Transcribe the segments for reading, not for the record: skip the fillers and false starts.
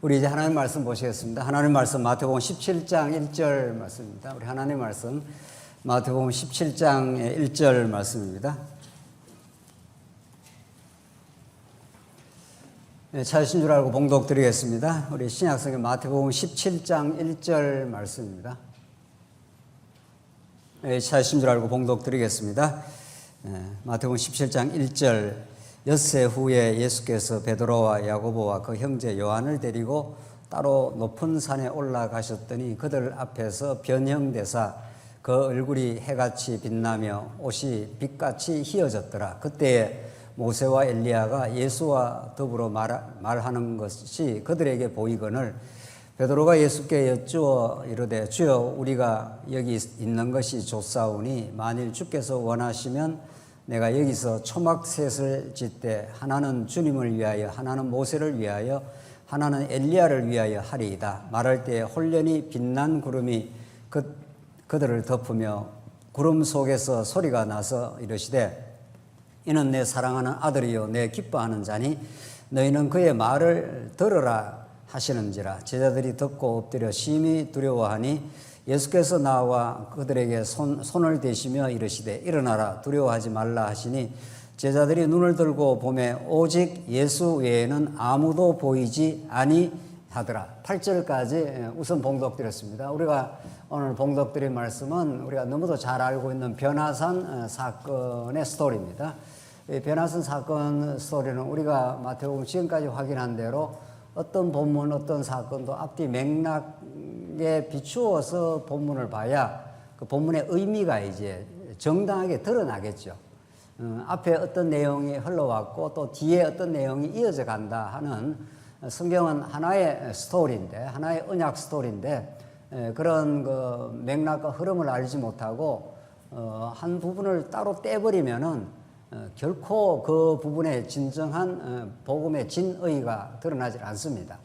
우리 이제 하나님 말씀 보시겠습니다. 하나님 말씀 마태복음 17장 1절 말씀입니다. 우리 하나님 말씀 마태복음 17장 1절 말씀입니다. 네, 찾으신 줄 알고 봉독 드리겠습니다. 우리 신약성경 마태복음 17장 1절 말씀입니다. 네, 찾으신 줄 알고 봉독 드리겠습니다. 네, 마태복음 17장 1절 엿새 후에 예수께서 베드로와 야고보와 그 형제 요한을 데리고 따로 높은 산에 올라가셨더니 그들 앞에서 변형되사 그 얼굴이 해같이 빛나며 옷이 빛같이 희어졌더라. 그때에 모세와 엘리야가 예수와 더불어 말하는 것이 그들에게 보이거늘 베드로가 예수께 여쭈어 이르되 주여 우리가 여기 있는 것이 좋사오니 만일 주께서 원하시면 내가 여기서 초막셋을 짓되 하나는 주님을 위하여 하나는 모세를 위하여 하나는 엘리야를 위하여 하리이다. 말할 때 홀련히 빛난 구름이 그들을 덮으며 구름 속에서 소리가 나서 이르시되 이는 내 사랑하는 아들이요 내 기뻐하는 자니 너희는 그의 말을 들으라 하시는지라. 제자들이 듣고 엎드려 심히 두려워하니 예수께서 나와 그들에게 손을 대시며 이르시되 일어나라 두려워하지 말라 하시니 제자들이 눈을 들고 보매 오직 예수 외에는 아무도 보이지 아니하더라. 8절까지 우선 봉독드렸습니다. 우리가 오늘 봉독드린 말씀은 우리가 너무도 잘 알고 있는 변화산 사건의 스토리입니다. 이 변화산 사건 스토리는 우리가 마태복음 지금까지 확인한 대로 어떤 본문 어떤 사건도 앞뒤 맥락에 비추어서 본문을 봐야 그 본문의 의미가 이제 정당하게 드러나겠죠. 앞에 어떤 내용이 흘러왔고 또 뒤에 어떤 내용이 이어져 간다 하는 성경은 하나의 스토리인데 하나의 언약 스토리인데 그런 그 맥락과 흐름을 알지 못하고 한 부분을 따로 떼버리면은 결코 그 부분의 진정한 복음의 진의가 드러나지 않습니다.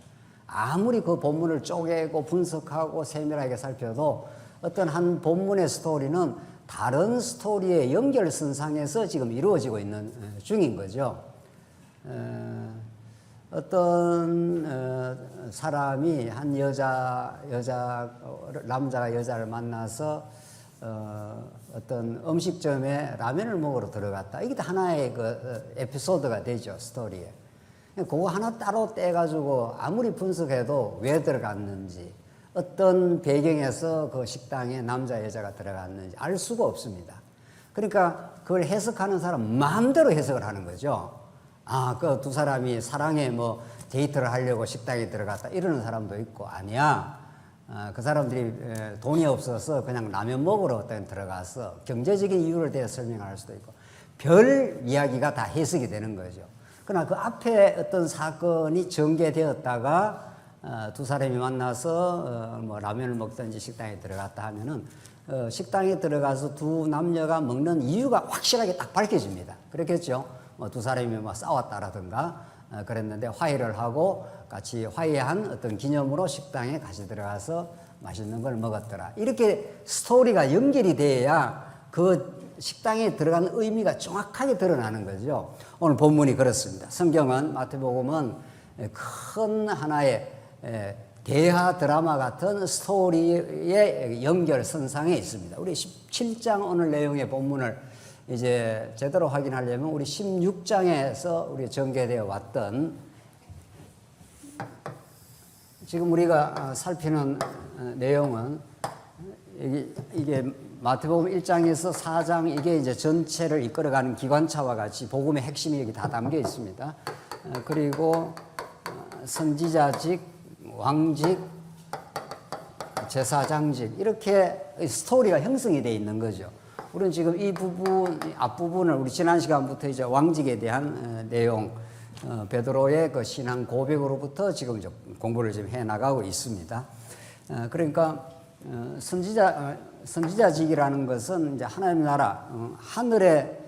아무리 그 본문을 쪼개고 분석하고 세밀하게 살펴도 어떤 한 본문의 스토리는 다른 스토리의 연결선상에서 지금 이루어지고 있는 중인 거죠. 어떤 사람이 한 남자가 여자를 만나서 어떤 음식점에 라면을 먹으러 들어갔다. 이게 하나의 그 에피소드가 되죠, 스토리에. 그거 하나 따로 떼가지고 아무리 분석해도 왜 들어갔는지, 어떤 배경에서 그 식당에 남자, 여자가 들어갔는지 알 수가 없습니다. 그러니까 그걸 해석하는 사람 마음대로 해석을 하는 거죠. 아, 그 두 사람이 사랑에 뭐 데이트를 하려고 식당에 들어갔다. 이러는 사람도 있고, 아니야. 그 사람들이 돈이 없어서 그냥 라면 먹으러 들어가서 경제적인 이유를 대해 설명할 수도 있고 별 이야기가 다 해석이 되는 거죠. 그러나 그 앞에 어떤 사건이 전개되었다가 두 사람이 만나서 뭐 라면을 먹든지 식당에 들어갔다 하면은 식당에 들어가서 두 남녀가 먹는 이유가 확실하게 딱 밝혀집니다. 그렇겠죠. 뭐 두 사람이 뭐 싸웠다라든가 그랬는데 화해를 하고 같이 화해한 어떤 기념으로 식당에 같이 들어가서 맛있는 걸 먹었더라. 이렇게 스토리가 연결이 돼야 그 식당에 들어간 의미가 정확하게 드러나는 거죠. 오늘 본문이 그렇습니다. 성경은 마태복음은 큰 하나의 대하 드라마 같은 스토리의 연결선상에 있습니다. 우리 17장 오늘 내용의 본문을 이제 제대로 확인하려면 우리 16장에서 우리 전개되어 왔던 지금 우리가 살피는 내용은 이게 마태복음 1장에서 4장 이게 이제 전체를 이끌어가는 기관차와 같이 복음의 핵심이 여기 다 담겨 있습니다. 그리고 선지자직, 왕직, 제사장직 이렇게 스토리가 형성이 되어 있는 거죠. 우리는 지금 이 부분, 앞부분을 우리 지난 시간부터 이제 왕직에 대한 내용, 베드로의 그 신앙 고백으로부터 지금 이제 공부를 지금 해 나가고 있습니다. 그러니까 선지자직이라는 것은 이제 하나님 나라, 하늘의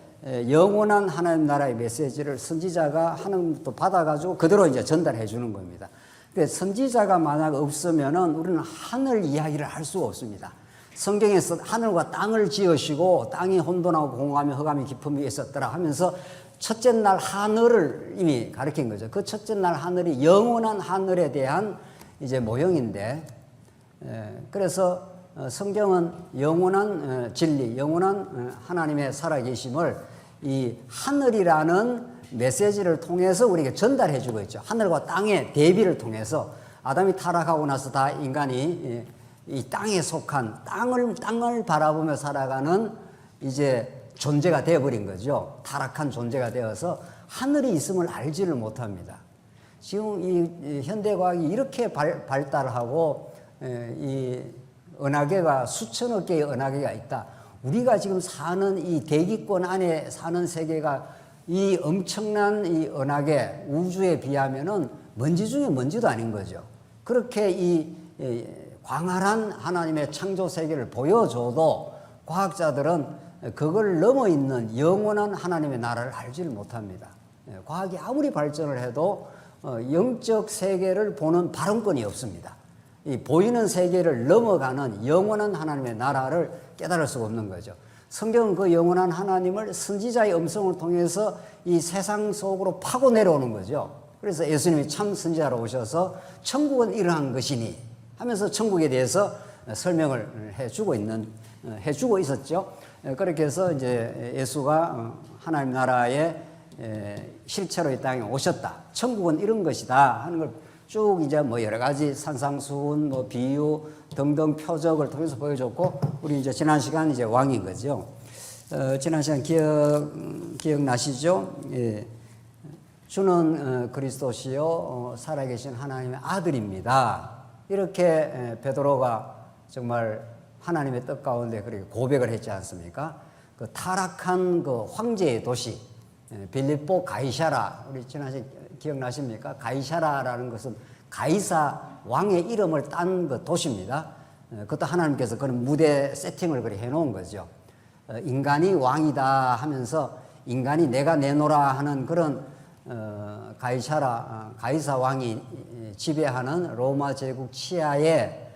영원한 하나님 나라의 메시지를 선지자가 하나님부터 받아가지고 그대로 이제 전달해 주는 겁니다. 근데 선지자가 만약 없으면은 우리는 하늘 이야기를 할 수가 없습니다. 성경에서 하늘과 땅을 지으시고 땅이 혼돈하고 공허하며 흑암이 깊음이 있었더라 하면서 첫째 날 하늘을 이미 가리킨 거죠. 그 첫째 날 하늘이 영원한 하늘에 대한 이제 모형인데, 그래서 성경은 영원한 진리, 영원한 하나님의 살아계심을 이 하늘이라는 메시지를 통해서 우리에게 전달해 주고 있죠. 하늘과 땅의 대비를 통해서 아담이 타락하고 나서 다 인간이 이 땅에 속한 땅을 바라보며 살아가는 이제 존재가 되어버린 거죠. 타락한 존재가 되어서 하늘이 있음을 알지를 못합니다. 지금 이 현대과학이 이렇게 발달하고 이 은하계가 수천억 개의 은하계가 있다. 우리가 지금 사는 이 대기권 안에 사는 세계가 이 엄청난 이 은하계 우주에 비하면은 먼지 중에 먼지도 아닌 거죠. 그렇게 이 광활한 하나님의 창조 세계를 보여줘도 과학자들은 그걸 넘어 있는 영원한 하나님의 나라를 알지를 못합니다. 과학이 아무리 발전을 해도 영적 세계를 보는 발언권이 없습니다. 이 보이는 세계를 넘어가는 영원한 하나님의 나라를 깨달을 수가 없는 거죠. 성경은 그 영원한 하나님을 선지자의 음성을 통해서 이 세상 속으로 파고 내려오는 거죠. 그래서 예수님이 참 선지자로 오셔서 천국은 이러한 것이니 하면서 천국에 대해서 설명을 해주고 있었죠. 그렇게 해서 이제 예수가 하나님 나라의 실체로 이 땅에 오셨다. 천국은 이런 것이다 하는 걸 쭉 이제 뭐 여러 가지 산상수훈, 뭐 비유 등등 표적을 통해서 보여줬고, 우리 이제 지난 시간 이제 왕인 거죠. 지난 시간 기억나시죠? 예. 주는 그리스도시요 살아계신 하나님의 아들입니다. 이렇게 베드로가 정말 하나님의 뜻 가운데 그렇게 고백을 했지 않습니까? 그 타락한 그 황제의 도시 빌립보 가이사라, 우리 지난주에 기억나십니까? 가이사라라는 것은 가이사 왕의 이름을 딴 그 도시입니다. 그것도 하나님께서 그런 무대 세팅을 그렇게 해놓은 거죠. 인간이 왕이다 하면서 인간이 내가 내노라 하는 그런 가이사 왕이 지배하는 로마 제국 치하에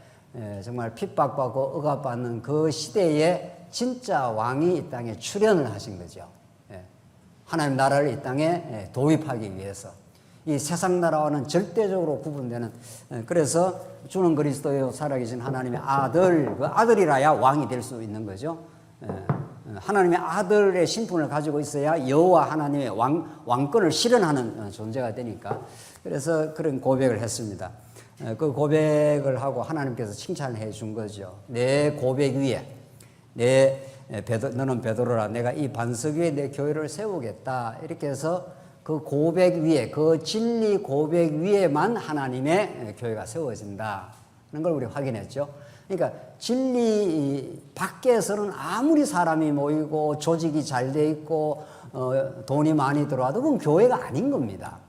정말 핍박받고 억압받는 그 시대에 진짜 왕이 이 땅에 출현을 하신 거죠. 하나님 나라를 이 땅에 도입하기 위해서 이 세상 나라와는 절대적으로 구분되는, 그래서 주는 그리스도요 살아계신 하나님의 아들, 그 아들이라야 왕이 될 수 있는 거죠. 하나님의 아들의 신분을 가지고 있어야 여호와 하나님의 왕권을 실현하는 존재가 되니까, 그래서 그런 고백을 했습니다. 그 고백을 하고 하나님께서 칭찬을 해준 거죠. 내 고백 위에 너는 베드로라, 내가 이 반석 위에 내 교회를 세우겠다. 이렇게 해서 그 고백 위에, 그 진리 고백 위에만 하나님의 교회가 세워진다 하는 걸 우리 확인했죠. 그러니까 진리 밖에서는 아무리 사람이 모이고 조직이 잘 돼 있고 돈이 많이 들어와도 그건 교회가 아닌 겁니다.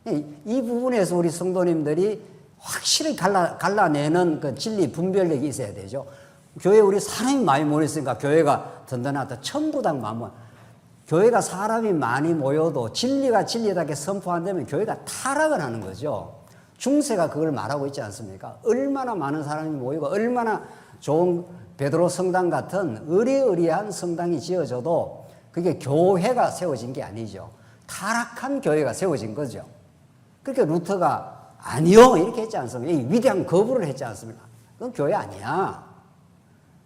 이 부분에서 우리 성도님들이 확실히 갈라내는 그 진리 분별력이 있어야 되죠. 교회에 우리 사람이 많이 모였으니까 교회가 든든하다. 전부 다 마음. 교회가 사람이 많이 모여도 진리가 진리답게 선포 안 되면 교회가 타락을 하는 거죠. 중세가 그걸 말하고 있지 않습니까? 얼마나 많은 사람이 모이고 얼마나 좋은 베드로 성당 같은 의리의리한 성당이 지어져도 그게 교회가 세워진 게 아니죠. 타락한 교회가 세워진 거죠. 그러니까 루터가 아니요 이렇게 했지 않습니까? 위대한 거부를 했지 않습니까? 그건 교회 아니야.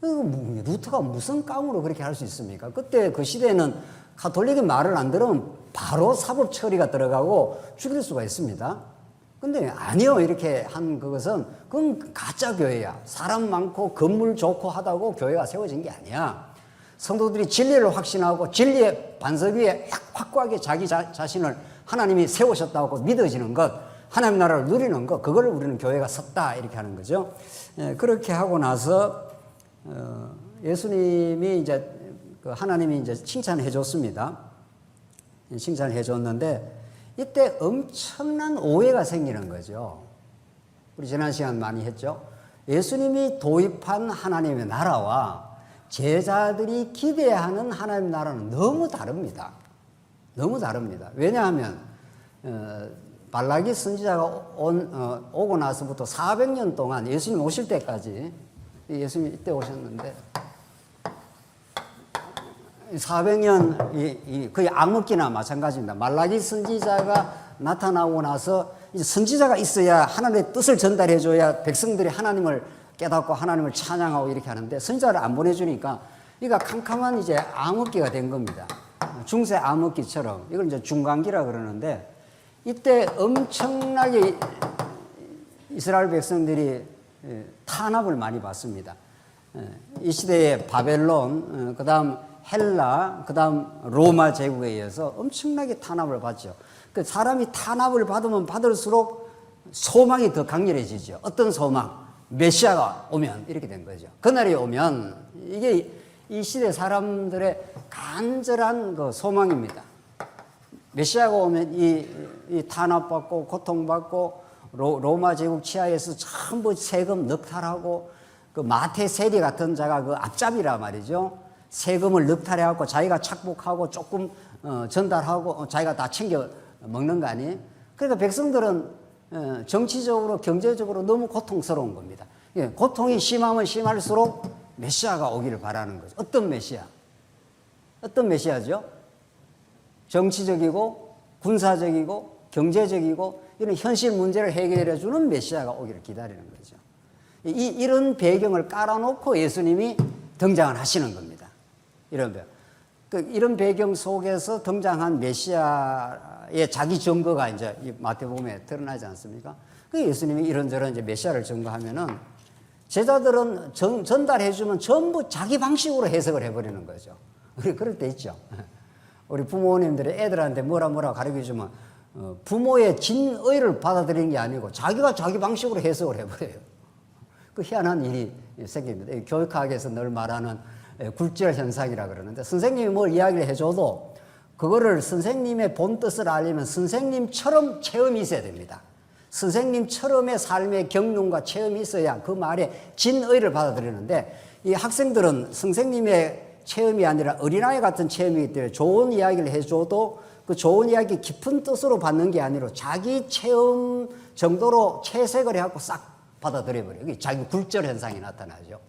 루터가 무슨 깡으로 그렇게 할 수 있습니까? 그때 그 시대에는 가톨릭의 말을 안 들으면 바로 사법 처리가 들어가고 죽일 수가 있습니다. 근데 아니요 이렇게 한 그것은 그건 가짜 교회야. 사람 많고 건물 좋고 하다고 교회가 세워진 게 아니야. 성도들이 진리를 확신하고 진리의 반석 위에 확고하게 자기 자신을 하나님이 세우셨다고 믿어지는 것, 하나님 나라를 누리는 것, 그걸 우리는 교회가 섰다 이렇게 하는 거죠. 그렇게 하고 나서 예수님이 이제 하나님이 이제 칭찬해 줬습니다. 칭찬해 줬는데 이때 엄청난 오해가 생기는 거죠. 우리 지난 시간 많이 했죠. 예수님이 도입한 하나님의 나라와 제자들이 기대하는 하나님 나라는 너무 다릅니다. 너무 다릅니다. 왜냐하면 발라기 선지자가 오고 나서부터 400년 동안 예수님 오실 때까지, 예수님 이때 오셨는데 400년 거의 암흑기나 마찬가지입니다. 말라기 선지자가 나타나고 나서 이제 선지자가 있어야 하나님의 뜻을 전달해줘야 백성들이 하나님을 깨닫고 하나님을 찬양하고 이렇게 하는데 선지자를 안 보내주니까 이가 캄캄한 이제 암흑기가 된 겁니다. 중세 암흑기처럼 이걸 이제 중간기라 그러는데 이때 엄청나게 이스라엘 백성들이 탄압을 많이 받습니다. 이 시대에 바벨론, 그 다음 헬라, 그 다음 로마 제국에 의해서 엄청나게 탄압을 받죠. 그 사람이 탄압을 받으면 받을수록 소망이 더 강렬해지죠. 어떤 소망? 메시아가 오면 이렇게 된 거죠. 그날이 오면 이게 이 시대 사람들의 간절한 그 소망입니다. 메시아가 오면 이 탄압받고 고통받고 로마 제국 치하에서 전부 세금 넉탈하고 그 마태 세리 같은 자가 그 앞잡이라 말이죠. 세금을 넉탈해갖고 자기가 착복하고 조금 전달하고 자기가 다 챙겨 먹는 거 아니에요? 그러니까 백성들은 정치적으로 경제적으로 너무 고통스러운 겁니다. 고통이 심하면 심할수록 메시아가 오기를 바라는 거죠. 어떤 메시아? 어떤 메시아죠? 정치적이고 군사적이고 경제적이고 이런 현실 문제를 해결해 주는 메시아가 오기를 기다리는 거죠. 이런 배경을 깔아놓고 예수님이 등장을 하시는 겁니다. 이런 배경 속에서 등장한 메시아의 자기 증거가 이제 이 마태복음에 드러나지 않습니까? 그 예수님이 이런저런 이제 메시아를 증거하면은 제자들은 전달해주면 전부 자기 방식으로 해석을 해버리는 거죠. 우리 그럴 때 있죠. 우리 부모님들이 애들한테 뭐라 가르쳐주면 부모의 진의를 받아들이는 게 아니고 자기가 자기 방식으로 해석을 해버려요. 그 희한한 일이 생깁니다. 교육학에서 늘 말하는 굴절 현상이라 그러는데 선생님이 뭘 이야기를 해줘도 그거를 선생님의 본 뜻을 알려면 선생님처럼 체험이 있어야 됩니다. 선생님처럼의 삶의 경륜과 체험이 있어야 그 말에 진의를 받아들이는데 이 학생들은 선생님의 체험이 아니라 어린아이 같은 체험이기 때문에 좋은 이야기를 해줘도 그 좋은 이야기 깊은 뜻으로 받는 게 아니라 자기 체험 정도로 채색을 해갖고 싹 받아들여버려요. 자기 굴절 현상이 나타나죠.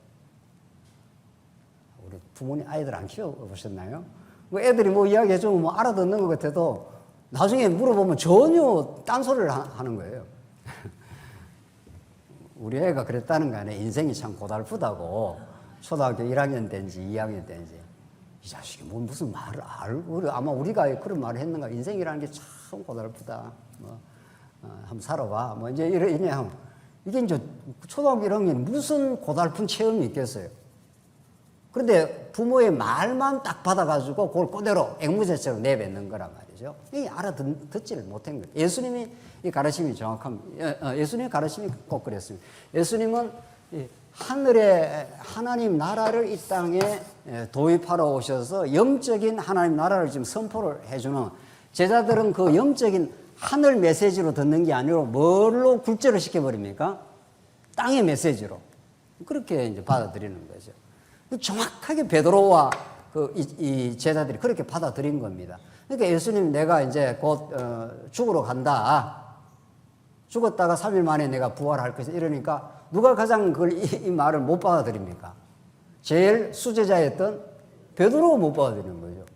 우리 부모님 아이들 안 키워보셨나요? 애들이 뭐 이야기해주면 뭐 알아듣는 것 같아도 나중에 물어보면 전혀 딴소리를 하는 거예요. 우리 애가 그랬다는 거 아니에요. 인생이 참 고달프다고. 초등학교 1학년 된지 2학년 된지. 이 자식이 뭐 무슨 말을 알고, 아마 우리가 그런 말을 했는가. 인생이라는 게 참 고달프다. 한번 살아봐. 뭐 이제 이러냐. 이게 이제 초등학교 1학년 무슨 고달픈 체험이 있겠어요. 그런데 부모의 말만 딱 받아가지고 그걸 그대로 앵무새처럼 내뱉는 거란 말이죠. 이게 알아듣지를 못한 거예요. 예수님이 이 가르침이 정확합니다. 예수님의 가르침이 꼭 그랬습니다. 예수님은 하늘의 하나님 나라를 이 땅에 도입하러 오셔서 영적인 하나님 나라를 지금 선포를 해주는 제자들은 그 영적인 하늘 메시지로 듣는 게 아니라 뭘로 굴절을 시켜버립니까? 땅의 메시지로. 그렇게 이제 받아들이는 거죠. 정확하게 베드로와 이 제자들이 그렇게 받아들인 겁니다. 그러니까 예수님 내가 이제 곧 죽으러 간다. 죽었다가 3일 만에 내가 부활할 것이다. 이러니까 누가 가장 이 말을 못 받아들입니까? 제일 수제자였던 베드로가 못 받아들이는 거죠.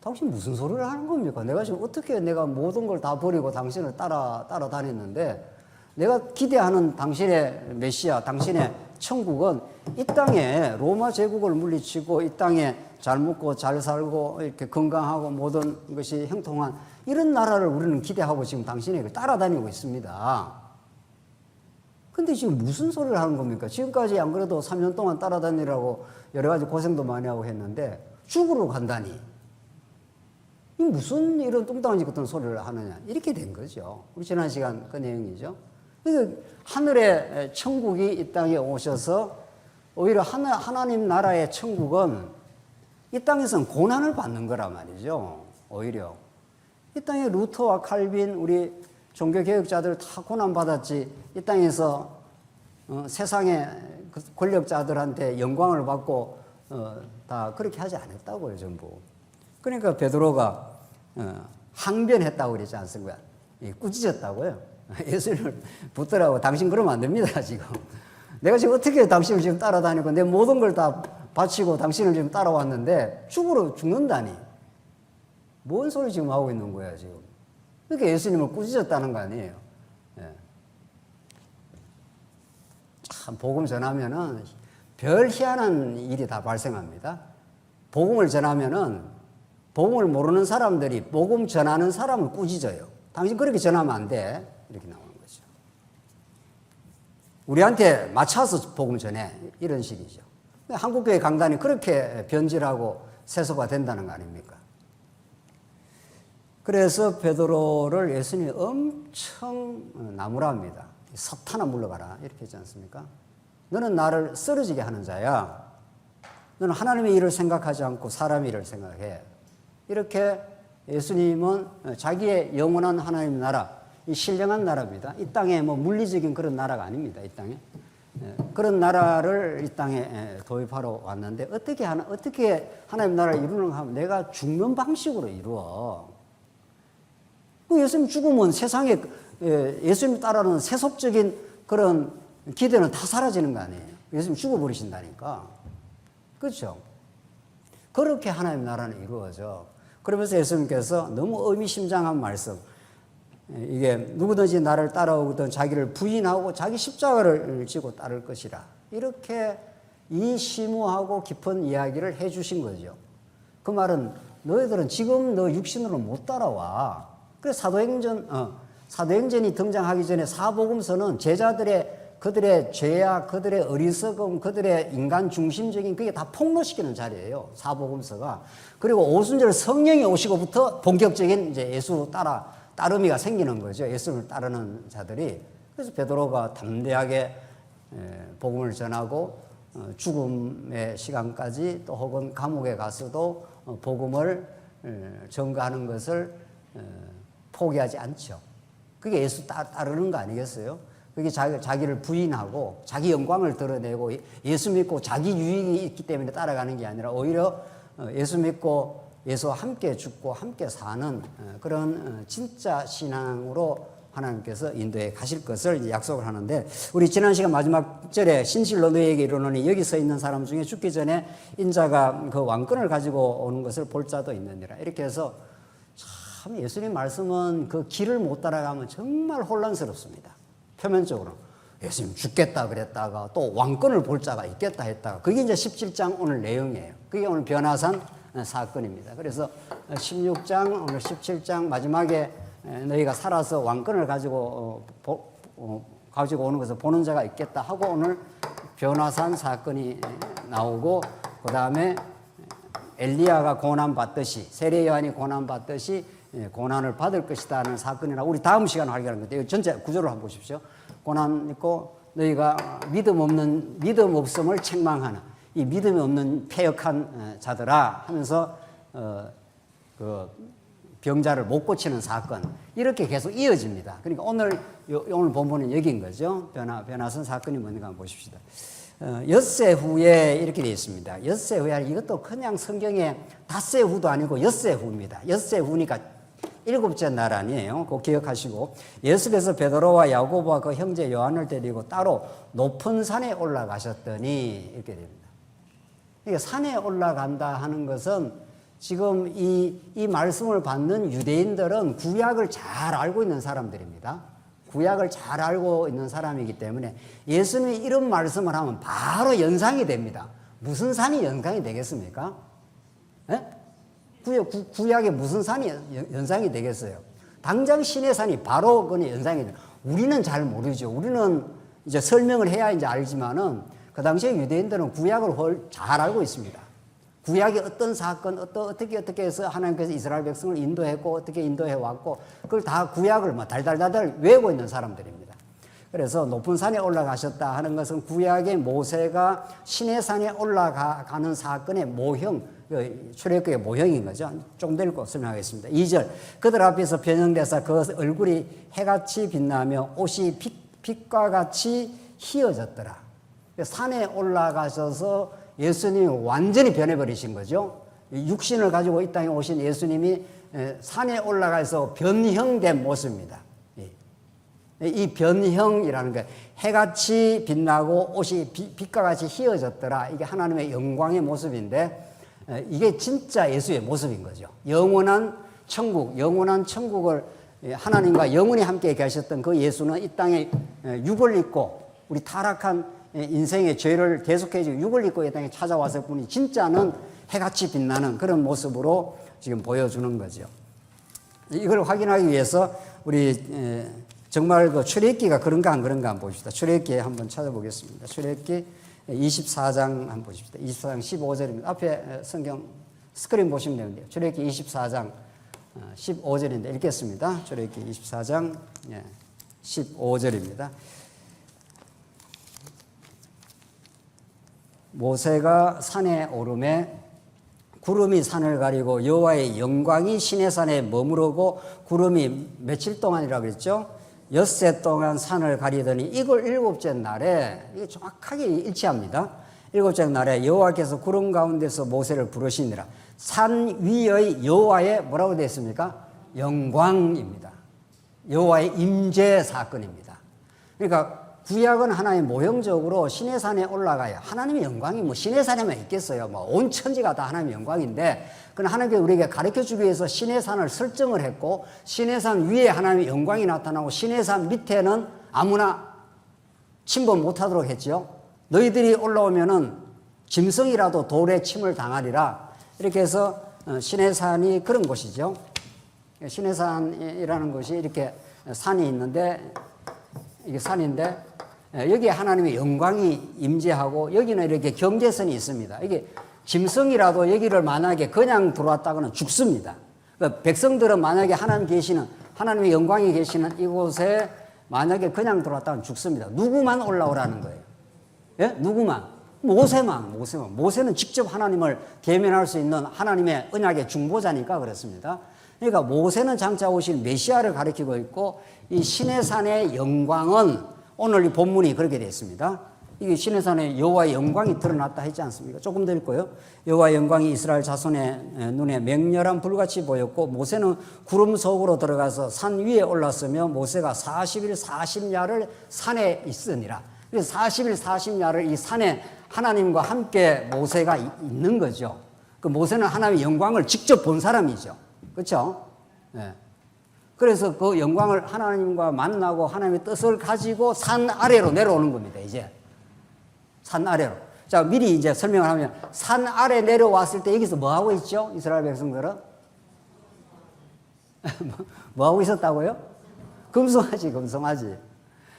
당신 무슨 소리를 하는 겁니까? 내가 지금 어떻게 내가 모든 걸 다 버리고 당신을 따라다녔는데 내가 기대하는 당신의 메시아, 당신의 천국은 이 땅에 로마 제국을 물리치고 이 땅에 잘 먹고 잘 살고 이렇게 건강하고 모든 것이 형통한 이런 나라를 우리는 기대하고 지금 당신에게 따라다니고 있습니다. 근데 지금 무슨 소리를 하는 겁니까? 지금까지 안 그래도 3년 동안 따라다니라고 여러 가지 고생도 많이 하고 했는데 죽으러 간다니. 이 무슨 이런 뚱땅한 집 같은 소리를 하느냐. 이렇게 된 거죠. 우리 지난 시간 그 내용이죠. 그래서 하늘의 천국이 이 땅에 오셔서 오히려 하나님 나라의 천국은 이 땅에서는 고난을 받는 거란 말이죠. 오히려. 이 땅에 루터와 칼빈, 우리 종교개혁자들 다 고난받았지. 이 땅에서 세상의 권력자들한테 영광을 받고 다 그렇게 하지 않았다고요, 전부. 그러니까 베드로가 항변했다고 그러지 않습니까? 꾸짖었다고요. 예수님을 붙들라고 당신 그러면 안 됩니다, 지금. 내가 지금 어떻게 당신을 지금 따라다니고 내 모든 걸 다 바치고 당신을 지금 따라왔는데 죽는다니. 뭔 소리 지금 하고 있는 거야, 지금. 그러니까 예수님을 꾸짖었다는 거 아니에요. 예. 참, 복음 전하면은 별 희한한 일이 다 발생합니다. 복음을 전하면은 복음을 모르는 사람들이 복음 전하는 사람을 꾸짖어요. 당신 그렇게 전하면 안 돼. 이렇게 나오는 거죠. 우리한테 맞춰서 복음 전해. 이런 식이죠. 한국교회 강단이 그렇게 변질하고 세속화 된다는 거 아닙니까? 그래서 베드로를 예수님이 엄청 나무랍니다. 사탄아 물러가라. 이렇게 했지 않습니까? 너는 나를 쓰러지게 하는 자야. 너는 하나님의 일을 생각하지 않고 사람의 일을 생각해. 이렇게 예수님은 자기의 영원한 하나님 나라, 이 신령한 나라입니다. 이 땅에 뭐 물리적인 그런 나라가 아닙니다. 이 땅에. 그런 나라를 이 땅에 도입하러 왔는데 어떻게 하나님 나라를 이루는가 하면 내가 죽는 방식으로 이루어. 예수님 죽으면 세상에 예수님 따르는 세속적인 그런 기대는 다 사라지는 거 아니에요. 예수님 죽어버리신다니까. 그렇죠? 그렇게 하나님 나라는 이루어져. 그러면서 예수님께서 너무 의미심장한 말씀. 이게 누구든지 나를 따라오거든 자기를 부인하고 자기 십자가를 지고 따를 것이라. 이렇게 이 심오하고 깊은 이야기를 해 주신 거죠. 그 말은 너희들은 지금 너 육신으로 못 따라와. 그래서 사도행전이 등장하기 전에 사복음서는 그들의 죄악, 그들의 어리석음, 그들의 인간 중심적인 그게 다 폭로시키는 자리예요. 사복음서가. 그리고 오순절 성령이 오시고부터 본격적인 이제 예수 따름이가 생기는 거죠. 예수를 따르는 자들이. 그래서 베드로가 담대하게 복음을 전하고 죽음의 시간까지 또 혹은 감옥에 가서도 복음을 전가하는 것을 포기하지 않죠. 그게 예수 따르는 거 아니겠어요? 그게 자기를 부인하고 자기 영광을 드러내고 예수 믿고 자기 유익이 있기 때문에 따라가는 게 아니라 오히려 예수 믿고 예수와 함께 죽고 함께 사는 그런 진짜 신앙으로 하나님께서 인도해 가실 것을 약속을 하는데, 우리 지난 시간 마지막 절에 신실로 너희에게 이르노니 여기 서 있는 사람 중에 죽기 전에 인자가 그 왕권을 가지고 오는 것을 볼 자도 있느니라. 이렇게 해서 참 예수님 말씀은 그 길을 못 따라가면 정말 혼란스럽습니다. 표면적으로 예수님 죽겠다 그랬다가 또 왕권을 볼 자가 있겠다 했다가, 그게 이제 17장 오늘 내용이에요. 그게 오늘 변화산 사건입니다. 그래서 16장 오늘 17장 마지막에 너희가 살아서 왕권을 가지고 오는 것을 보는 자가 있겠다 하고 오늘 변화산 사건이 나오고, 그 다음에 엘리야가 고난받듯이, 세례 요한이 고난받듯이 고난을 받을 것이다 하는 사건이라 우리 다음 시간에 하기로 합니다. 이 전체 구조를 한번 보십시오. 고난 있고 너희가 믿음 없음을 책망하는 이 믿음이 없는 패역한 자들아 하면서 그 병자를 못 고치는 사건, 이렇게 계속 이어집니다. 그러니까 오늘 본문은 여기인 거죠. 변화선 사건이 뭔가 한번 보십시다. 엿새 후에 이렇게 되어 있습니다. 엿새 후에, 이것도 그냥 성경에 닷새 후도 아니고 엿새 후입니다. 엿새 후니까 7째 날 아니에요. 그거 기억하시고, 예수께서 베드로와 야고보와 그 형제 요한을 데리고 따로 높은 산에 올라가셨더니 이렇게 됩니다. 그러니까 산에 올라간다 하는 것은 지금 이 말씀을 받는 유대인들은 구약을 잘 알고 있는 사람들입니다. 구약을 잘 알고 있는 사람이기 때문에 예수님이 이런 말씀을 하면 바로 연상이 됩니다. 무슨 산이 연상이 되겠습니까? 예? 구약에 무슨 산이 연상이 되겠어요? 당장 시내산이 바로 그건 연상이 돼요. 우리는 잘 모르죠. 우리는 이제 설명을 해야 이제 알지만은 그 당시에 유대인들은 구약을 잘 알고 있습니다. 구약의 어떤 사건, 어떻게 해서 하나님께서 이스라엘 백성을 인도했고, 어떻게 인도해 왔고, 그걸 다 구약을 달달달달 외우고 있는 사람들입니다. 그래서 높은 산에 올라가셨다 하는 것은 구약의 모세가 시내산에 올라가는 사건의 모형, 출애굽의 모형인 거죠. 조금 더 읽고 설명하겠습니다. 2절, 그들 앞에서 변형돼서 그 얼굴이 해같이 빛나며 옷이 빛과 같이 희어졌더라. 산에 올라가셔서 예수님이 완전히 변해버리신 거죠. 육신을 가지고 이 땅에 오신 예수님이 산에 올라가서 변형된 모습입니다. 이 변형이라는 게 해같이 빛나고 옷이 빛과 같이 휘어졌더라. 이게 하나님의 영광의 모습인데 이게 진짜 예수의 모습인 거죠. 영원한 천국, 영원한 천국을 하나님과 영원히 함께 계셨던 그 예수는 이 땅에 육을 입고 우리 타락한 인생의 죄를 계속해서 육을 입고 이 땅에 찾아왔을 뿐이 진짜는 해같이 빛나는 그런 모습으로 지금 보여주는 거죠. 이걸 확인하기 위해서 우리 정말 그 출애굽기가 그런가 안 그런가 한번 봅시다. 출애굽기 한번 찾아보겠습니다. 출애굽기 24장 한번 보십시다. 24장 15절입니다. 앞에 성경 스크린 보시면 되는데요. 출애굽기 24장 15절인데 읽겠습니다. 출애굽기 24장 15절입니다. 모세가 산에 오르매 구름이 산을 가리고 여호와의 영광이 시내산에 머무르고 구름이 며칠 동안이라고 그랬죠? 엿새 동안 산을 가리더니 이걸 일곱째 날에 이게 정확하게 일치합니다. 일곱째 날에 여호와께서 구름 가운데서 모세를 부르시니라. 산 위의 여호와의 뭐라고 되어 있습니까? 영광입니다. 여호와의 임재 사건입니다. 그러니까 구약은 하나의 모형적으로 시내산에 올라가야 하나님의 영광이 뭐 시내산에만 있겠어요. 뭐 온 천지가 다 하나님의 영광인데, 그러나 하나님께서 우리에게 가르쳐주기 위해서 시내산을 설정을 했고, 시내산 위에 하나님의 영광이 나타나고 시내산 밑에는 아무나 침범 못하도록 했죠. 너희들이 올라오면은 짐승이라도 돌에 침을 당하리라. 이렇게 해서 시내산이 그런 곳이죠. 시내산이라는 곳이 이렇게 산이 있는데, 이게 산인데 여기에 하나님의 영광이 임재하고 여기는 이렇게 경계선이 있습니다. 이게 짐승이라도 여기를 만약에 그냥 들어왔다가는 죽습니다. 그러니까 백성들은 만약에 하나님의 영광이 계시는 이곳에 만약에 그냥 들어왔다면 죽습니다. 누구만 올라오라는 거예요. 예? 누구만? 모세만. 모세는 직접 하나님을 대면할 수 있는 하나님의 언약의 중보자니까 그렇습니다. 그러니까 모세는 장차 오실 메시아를 가리키고 있고, 이 시내산의 영광은 오늘 이 본문이 그렇게 되어 있습니다. 이게 시내산에 여호와의 영광이 드러났다 했지 않습니까? 조금 더 읽고요. 여호와의 영광이 이스라엘 자손의 눈에 맹렬한 불같이 보였고, 모세는 구름 속으로 들어가서 산 위에 올랐으며 모세가 40일 40야를 산에 있으니라. 그래서 40일 40야를 이 산에 하나님과 함께 모세가 있는 거죠. 그 모세는 하나님의 영광을 직접 본 사람이죠. 그렇죠? 네. 그래서 그 영광을 하나님과 만나고 하나님의 뜻을 가지고 산 아래로 내려오는 겁니다. 이제 산 아래로. 자, 미리 이제 설명을 하면, 산 아래 내려왔을 때 여기서 뭐 하고 있죠? 이스라엘 백성들은 뭐 하고 있었다고요? 금송아지.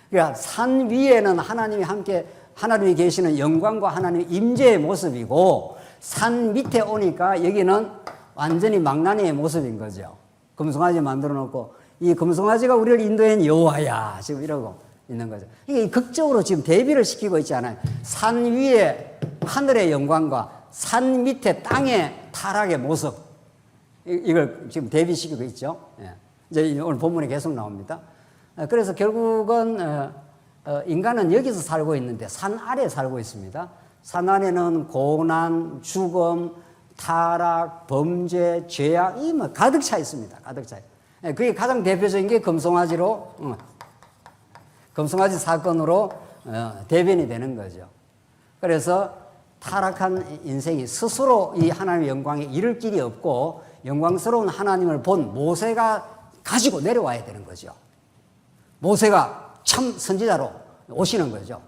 그러니까 산 위에는 하나님이 계시는 영광과 하나님의 임재의 모습이고, 산 밑에 오니까 여기는 완전히 망나니의 모습인 거죠. 금송아지 만들어 놓고, 이 금송아지가 우리를 인도한 여호와야, 지금 이러고 있는 거죠. 이게 극적으로 지금 대비를 시키고 있지 않아요. 산 위에 하늘의 영광과 산 밑에 땅의 타락의 모습, 이걸 지금 대비시키고 있죠. 이제 오늘 본문에 계속 나옵니다. 그래서 결국은 인간은 여기서 살고 있는데 산 아래에 살고 있습니다. 산 안에는 고난, 죽음, 타락, 범죄, 죄악, 이 뭐 가득 차 있습니다. 가득 차. 그게 가장 대표적인 게 금송아지 사건으로 대변이 되는 거죠. 그래서 타락한 인생이 스스로 이 하나님의 영광에 이를 길이 없고, 영광스러운 하나님을 본 모세가 가지고 내려와야 되는 거죠. 모세가 참 선지자로 오시는 거죠.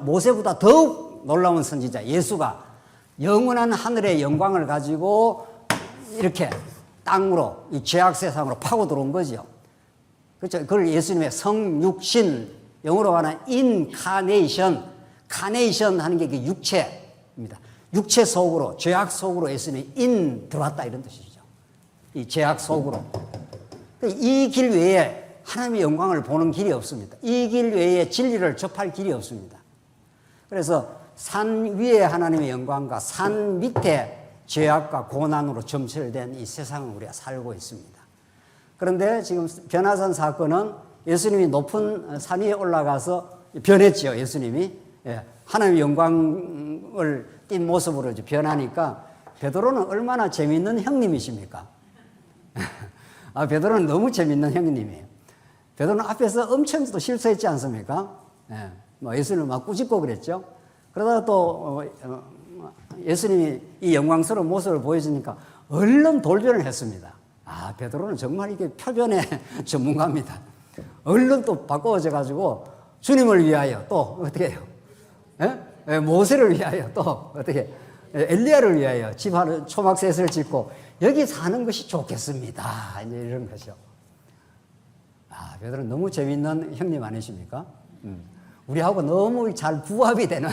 모세보다 더욱 놀라운 선지자 예수가 영원한 하늘의 영광을 가지고 이렇게 땅으로, 이 죄악 세상으로 파고 들어온 거죠. 그렇죠. 그걸 예수님의 성육신, 영어로 말하는 인카네이션, 카네이션 하는 게 육체입니다. 육체 속으로, 죄악 속으로 예수님이 들어왔다, 이런 뜻이죠. 이 죄악 속으로. 이 길 외에 하나님의 영광을 보는 길이 없습니다. 이 길 외에 진리를 접할 길이 없습니다. 그래서 산 위에 하나님의 영광과 산 밑에 죄악과 고난으로 점철된 이 세상을 우리가 살고 있습니다. 그런데 지금 변화산 사건은 예수님이 높은 산 위에 올라가서 변했죠. 예수님이 하나님의 영광을 띈 모습으로 변하니까, 베드로는 얼마나 재미있는 형님이십니까? 베드로는 너무 재미있는 형님이에요. 베드로는 앞에서 엄청 또 실수했지 않습니까? 예, 뭐 예수님을 막 꾸짖고 그랬죠. 그러다가 또 예수님이 이 영광스러운 모습을 보여주니까 얼른 돌변을 했습니다. 아, 베드로는 정말 이게 표변의 전문가입니다. 얼른 또 바꿔져 가지고 주님을 위하여 또 어떻게 해요? 예? 모세를 위하여 또 어떻게 엘리야를 위하여 집하는 초막셋을 짓고 여기 사는 것이 좋겠습니다. 이제 이런 거죠. 아, 베드로는 너무 재밌는 형님 아니십니까? 우리하고 너무 잘 부합이 되는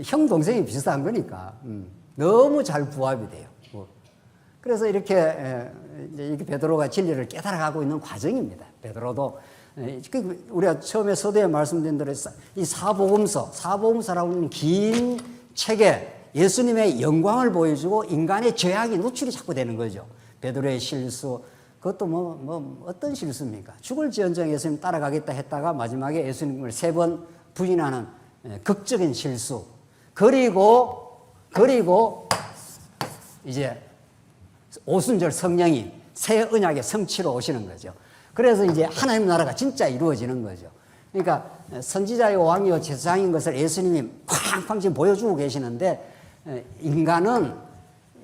형 동생이 비슷한 거니까 너무 잘 부합이 돼요. 그래서 이렇게 베드로가 진리를 깨달아가고 있는 과정입니다. 베드로도 우리가 처음에 서두에 말씀드린 대로 이 사복음서라고 하는 긴 책에 예수님의 영광을 보여주고 인간의 죄악이 노출이 자꾸 되는 거죠. 베드로의 실수, 그것도 어떤 실수입니까? 죽을지언정 예수님 따라가겠다 했다가 마지막에 예수님을 3번 부인하는 극적인 실수. 그리고 이제 오순절 성령이 새 언약의 성취로 오시는 거죠. 그래서 이제 하나님 나라가 진짜 이루어지는 거죠. 그러니까 선지자요 왕이요 제사장인 것을 예수님이 팡팡 지금 보여주고 계시는데 인간은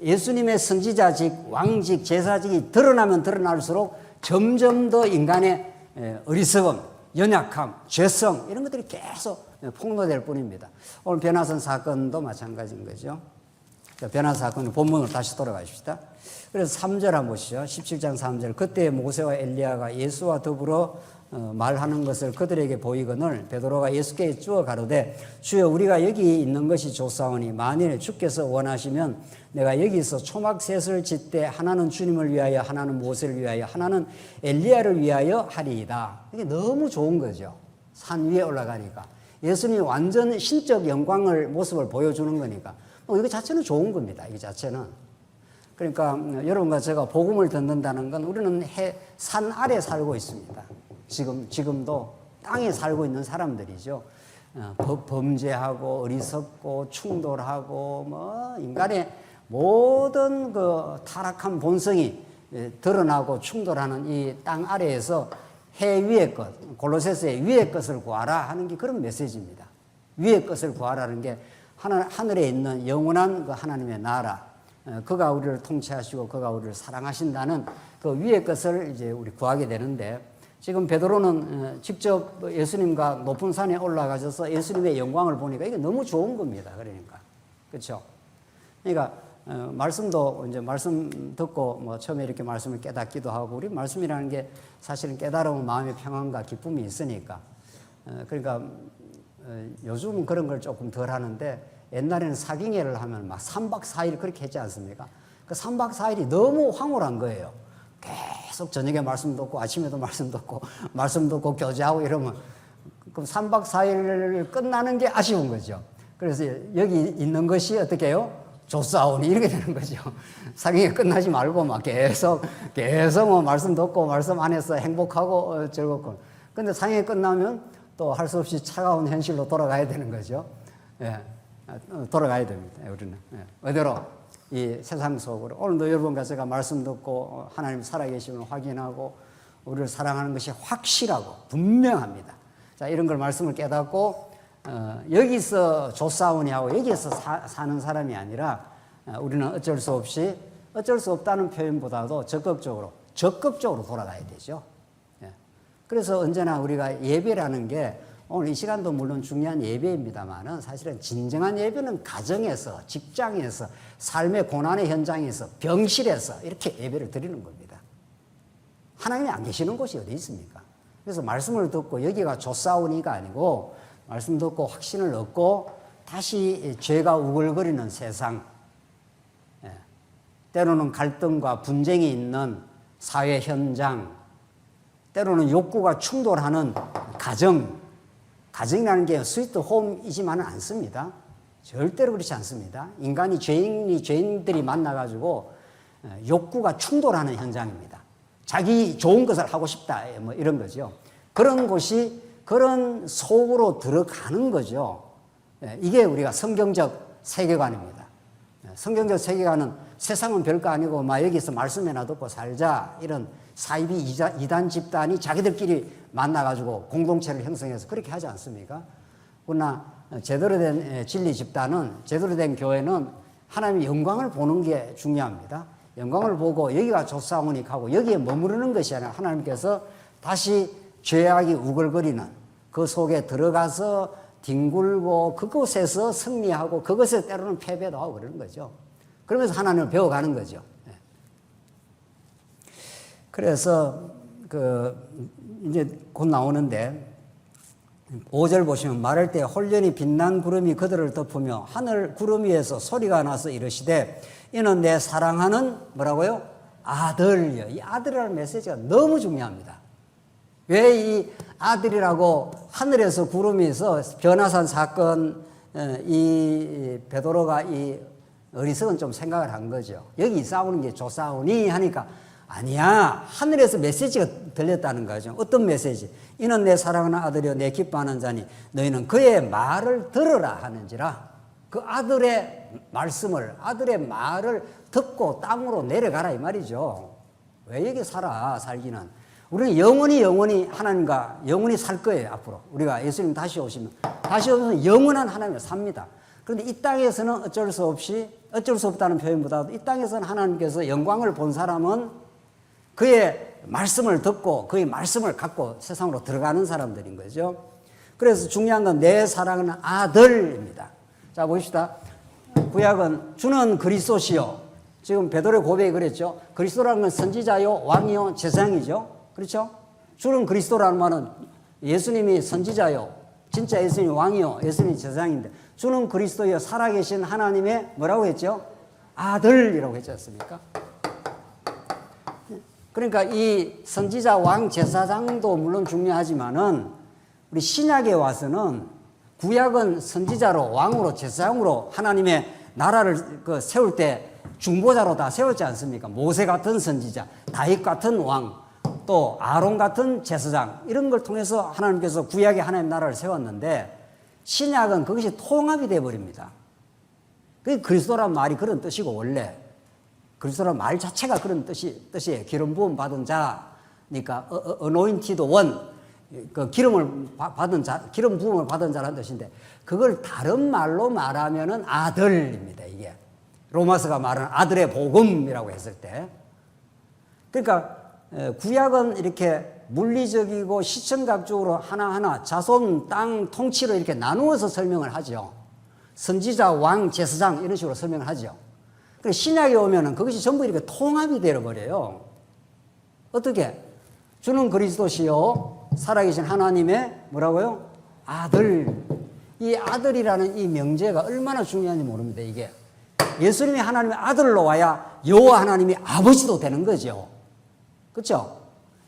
예수님의 선지자직, 왕직, 제사직이 드러나면 드러날수록 점점 더 인간의 어리석음, 연약함, 죄성 이런 것들이 계속 폭로될 뿐입니다. 오늘 변화선 사건도 마찬가지인 거죠. 변화선 사건 본문으로 다시 돌아가십시다. 그래서 3절 한번 보시죠. 17장 3절. 그때 모세와 엘리야가 예수와 더불어 말하는 것을 그들에게 보이거늘 베드로가 예수께 주어 가로되 주여 우리가 여기 있는 것이 좋사오니 만일 주께서 원하시면 내가 여기서 초막셋을 짓되 하나는 주님을 위하여 하나는 모세를 위하여 하나는 엘리야를 위하여 하리이다. 이게 너무 좋은 거죠. 산 위에 올라가니까 예수님이 완전 신적 영광을 모습을 보여주는 거니까 이거 자체는 좋은 겁니다. 이 자체는. 그러니까 여러분과 제가 복음을 듣는다는 건 우리는 산 아래 살고 있습니다. 지금도 땅에 살고 있는 사람들이죠. 범죄하고 어리석고 충돌하고 인간의 모든 그 타락한 본성이 드러나고 충돌하는 이 땅 아래에서 해 위의 것, 골로새서의 위의 것을 구하라 하는 게 그런 메시지입니다. 위의 것을 구하라는 게 하늘에 있는 영원한 그 하나님의 나라, 그가 우리를 통치하시고 그가 우리를 사랑하신다는 그 위의 것을 이제 우리 구하게 되는데 지금 베드로는 직접 예수님과 높은 산에 올라가셔서 예수님의 영광을 보니까 이게 너무 좋은 겁니다. 그러니까 그렇죠. 그러니까 말씀도 이제 말씀 듣고 처음에 이렇게 말씀을 깨닫기도 하고 우리 말씀이라는 게 사실은 깨달으면 마음의 평안과 기쁨이 있으니까 그러니까 요즘은 그런 걸 조금 덜 하는데 옛날에는 사경회를 하면 막 3박 4일 그렇게 했지 않습니까? 그 3박 4일이 너무 황홀한 거예요. 계속 저녁에 말씀 듣고 아침에도 말씀 듣고 교제하고 이러면 그럼 3박 4일 끝나는 게 아쉬운 거죠. 그래서 여기 있는 것이 어떻게 해요? 좋사오니 이렇게 되는 거죠. 사경회 끝나지 말고 막 계속 말씀 듣고 말씀 안에서 행복하고 즐겁고. 근데 사경회 끝나면 또 할 수 없이 차가운 현실로 돌아가야 되는 거죠. 예. 돌아가야 됩니다. 우리는. 어디로? 이 세상 속으로. 오늘도 여러분과 제가 말씀 듣고 하나님 살아계심을 확인하고 우리를 사랑하는 것이 확실하고 분명합니다. 자, 이런 걸 말씀을 깨닫고 여기서 조사오니 하고 여기서 사는 사람이 아니라 우리는 어쩔 수 없다는 표현보다도 적극적으로 돌아가야 되죠. 그래서 언제나 우리가 예배라는 게 오늘 이 시간도 물론 중요한 예배입니다만은 사실은 진정한 예배는 가정에서, 직장에서, 삶의 고난의 현장에서, 병실에서 이렇게 예배를 드리는 겁니다. 하나님이 안 계시는 곳이 어디 있습니까? 그래서 말씀을 듣고 여기가 좋사오니가 아니고 말씀 듣고 확신을 얻고 다시 죄가 우글거리는 세상, 때로는 갈등과 분쟁이 있는 사회 현장, 때로는 욕구가 충돌하는 가정이라는 게 스위트 홈이지만은 않습니다. 절대로 그렇지 않습니다. 인간이 죄인들이 만나가지고 욕구가 충돌하는 현장입니다. 자기 좋은 것을 하고 싶다, 이런 거죠. 그런 곳이 그런 속으로 들어가는 거죠. 이게 우리가 성경적 세계관입니다. 성경적 세계관은 세상은 별거 아니고 막 여기서 말씀이나 듣고 살자, 이런 사이비 이단 집단이 자기들끼리 만나가지고 공동체를 형성해서 그렇게 하지 않습니까? 그러나 제대로 된 진리 집단은, 제대로 된 교회는 하나님의 영광을 보는 게 중요합니다. 영광을 보고 여기가 좋사오니 하고 여기에 머무르는 것이 아니라 하나님께서 다시 죄악이 우글거리는 그 속에 들어가서 뒹굴고 그곳에서 승리하고 그것에 때로는 패배도 하고 그러는 거죠. 그러면서 하나님을 배워가는 거죠. 그래서 이제 곧 나오는데 5절 보시면 말할 때 홀연히 빛난 구름이 그들을 덮으며 하늘 구름 위에서 소리가 나서 이르시되 이는 내 사랑하는 뭐라고요? 아들이요. 이 아들이라는 메시지가 너무 중요합니다. 왜 이 아들이라고 하늘에서 구름에서 변화산 사건, 이 베드로가 이 어리석은 좀 생각을 한 거죠. 여기 싸우는 게 좋사오니 하니까 아니야. 하늘에서 메시지가 들렸다는 거죠. 어떤 메시지? 이는 내 사랑하는 아들이요 내 기뻐하는 자니 너희는 그의 말을 들으라 하는지라. 그 아들의 말씀을, 아들의 말을 듣고 땅으로 내려가라 이 말이죠. 왜 여기 살기는. 우리는 영원히 하나님과 영원히 살 거예요. 앞으로 우리가 예수님 다시 오시면 영원한 하나님과 삽니다. 그런데 이 땅에서는 어쩔 수 없다는 표현보다도 이 땅에서는 하나님께서 영광을 본 사람은 그의 말씀을 듣고 그의 말씀을 갖고 세상으로 들어가는 사람들인 거죠. 그래서 중요한 건 내 사랑하는 아들입니다. 자, 봅시다. 구약은 주는 그리스도시요. 지금 베드로의 고백이 그랬죠. 그리스도라는 건 선지자요, 왕이요, 제사장이죠. 그렇죠? 주는 그리스도라는 말은 예수님이 선지자요, 진짜 예수님이 왕이요, 예수님이 제사장인데 주는 그리스도요, 살아계신 하나님의 뭐라고 했죠? 아들이라고 했지 않습니까? 그러니까 이 선지자, 왕, 제사장도 물론 중요하지만은 우리 신약에 와서는 구약은 선지자로, 왕으로, 제사장으로 하나님의 나라를 세울 때 중보자로 다 세웠지 않습니까? 모세 같은 선지자, 다윗 같은 왕, 또 아론 같은 제사장, 이런 걸 통해서 하나님께서 구약의 하나님 나라를 세웠는데 신약은 그것이 통합이 되어버립니다. 그게 그리스도란 말이 그런 뜻이고, 원래 그리스도란 말 자체가 그런 뜻이에요. 기름 부음 받은 자니까 anointed one, 그 기름 부음을 받은 자라는 뜻인데 그걸 다른 말로 말하면은 아들입니다. 이게 로마서가 말하는 아들의 복음이라고 했을 때, 그러니까 구약은 이렇게 물리적이고 시청각적으로 하나하나 자손, 땅, 통치로 이렇게 나누어서 설명을 하죠. 선지자, 왕, 제사장 이런 식으로 설명을 하죠. 그런데 신약에 오면은 그것이 전부 이렇게 통합이 되어버려요. 어떻게? 주는 그리스도시요 살아계신 하나님의 뭐라고요? 아들. 이 아들이라는 이 명제가 얼마나 중요한지 모릅니다. 이게 예수님이 하나님의 아들로 와야 여호와 하나님이 아버지도 되는 거죠. 그렇죠?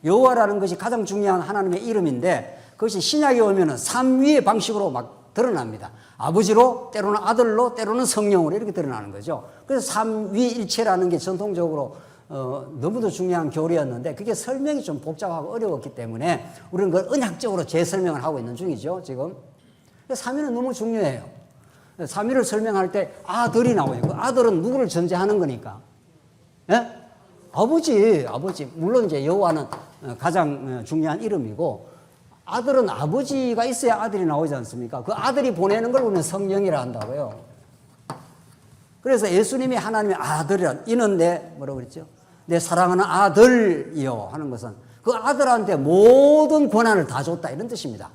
여호와라는 것이 가장 중요한 하나님의 이름인데 그것이 신약에 오면은 삼위의 방식으로 막 드러납니다. 아버지로, 때로는 아들로, 때로는 성령으로 이렇게 드러나는 거죠. 그래서 삼위일체라는 게 전통적으로 너무도 중요한 교리였는데 그게 설명이 좀 복잡하고 어려웠기 때문에 우리는 그걸 언약적으로 재설명을 하고 있는 중이죠, 지금. 삼위는 너무 중요해요. 삼위를 설명할 때 아들이 나오죠. 그 아들은 누구를 전제하는 거니까? 예? 아버지. 물론 이제 여호와는 가장 중요한 이름이고 아들은 아버지가 있어야 아들이 나오지 않습니까? 그 아들이 보내는 걸 우리는 성령이라 한다고요. 그래서 예수님이 하나님의 아들이라, 이는 내 뭐라고 그랬죠? 내 사랑하는 아들이요 하는 것은 그 아들한테 모든 권한을 다 줬다 이런 뜻입니다.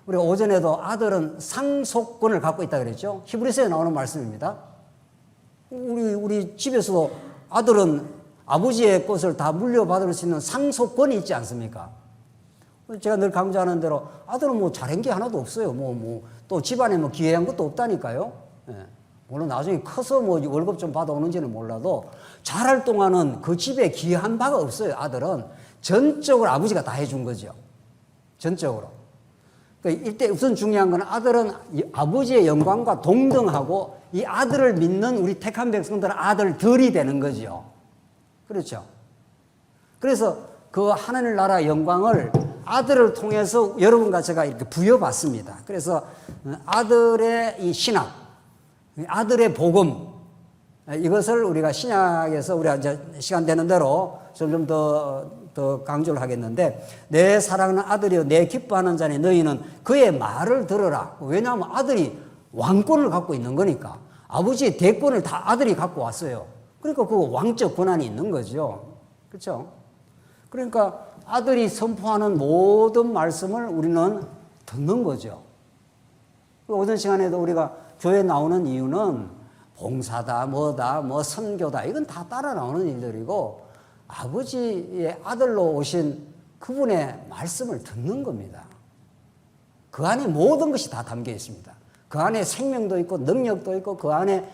우리가 오전에도 아들은 상속권을 갖고 있다 그랬죠? 히브리서에 나오는 말씀입니다. 우리 집에서도 아들은 아버지의 것을 다 물려받을 수 있는 상속권이 있지 않습니까? 제가 늘 강조하는 대로 아들은 뭐 잘한 게 하나도 없어요. 또 집안에 뭐 기회한 것도 없다니까요. 예. 물론 나중에 커서 뭐 월급 좀 받아오는지는 몰라도 자랄 동안은 그 집에 기여한 바가 없어요. 아들은 전적으로 아버지가 다 해준 거죠. 전적으로. 그러니까 이때 우선 중요한 건 아들은 아버지의 영광과 동등하고 이 아들을 믿는 우리 택한 백성들은 아들들이 되는 거죠. 그렇죠. 그래서 그 하나님 나라 영광을 아들을 통해서 여러분과 제가 이렇게 부여받습니다. 그래서 아들의 이 신학, 아들의 복음, 이것을 우리가 신약에서 우리가 이제 시간 되는 대로 점점 더 강조를 하겠는데, 내 사랑하는 아들이여 내 기뻐하는 자니 너희는 그의 말을 들어라. 왜냐하면 아들이 왕권을 갖고 있는 거니까. 아버지의 대권을 다 아들이 갖고 왔어요. 그러니까 그 왕적 권한이 있는 거죠. 그렇죠? 그러니까 아들이 선포하는 모든 말씀을 우리는 듣는 거죠. 오전 시간에도 우리가 교회 나오는 이유는 봉사다, 뭐다, 뭐 선교다, 이건 다 따라 나오는 일들이고, 아버지의 아들로 오신 그분의 말씀을 듣는 겁니다. 그 안에 모든 것이 다 담겨 있습니다. 그 안에 생명도 있고 능력도 있고 그 안에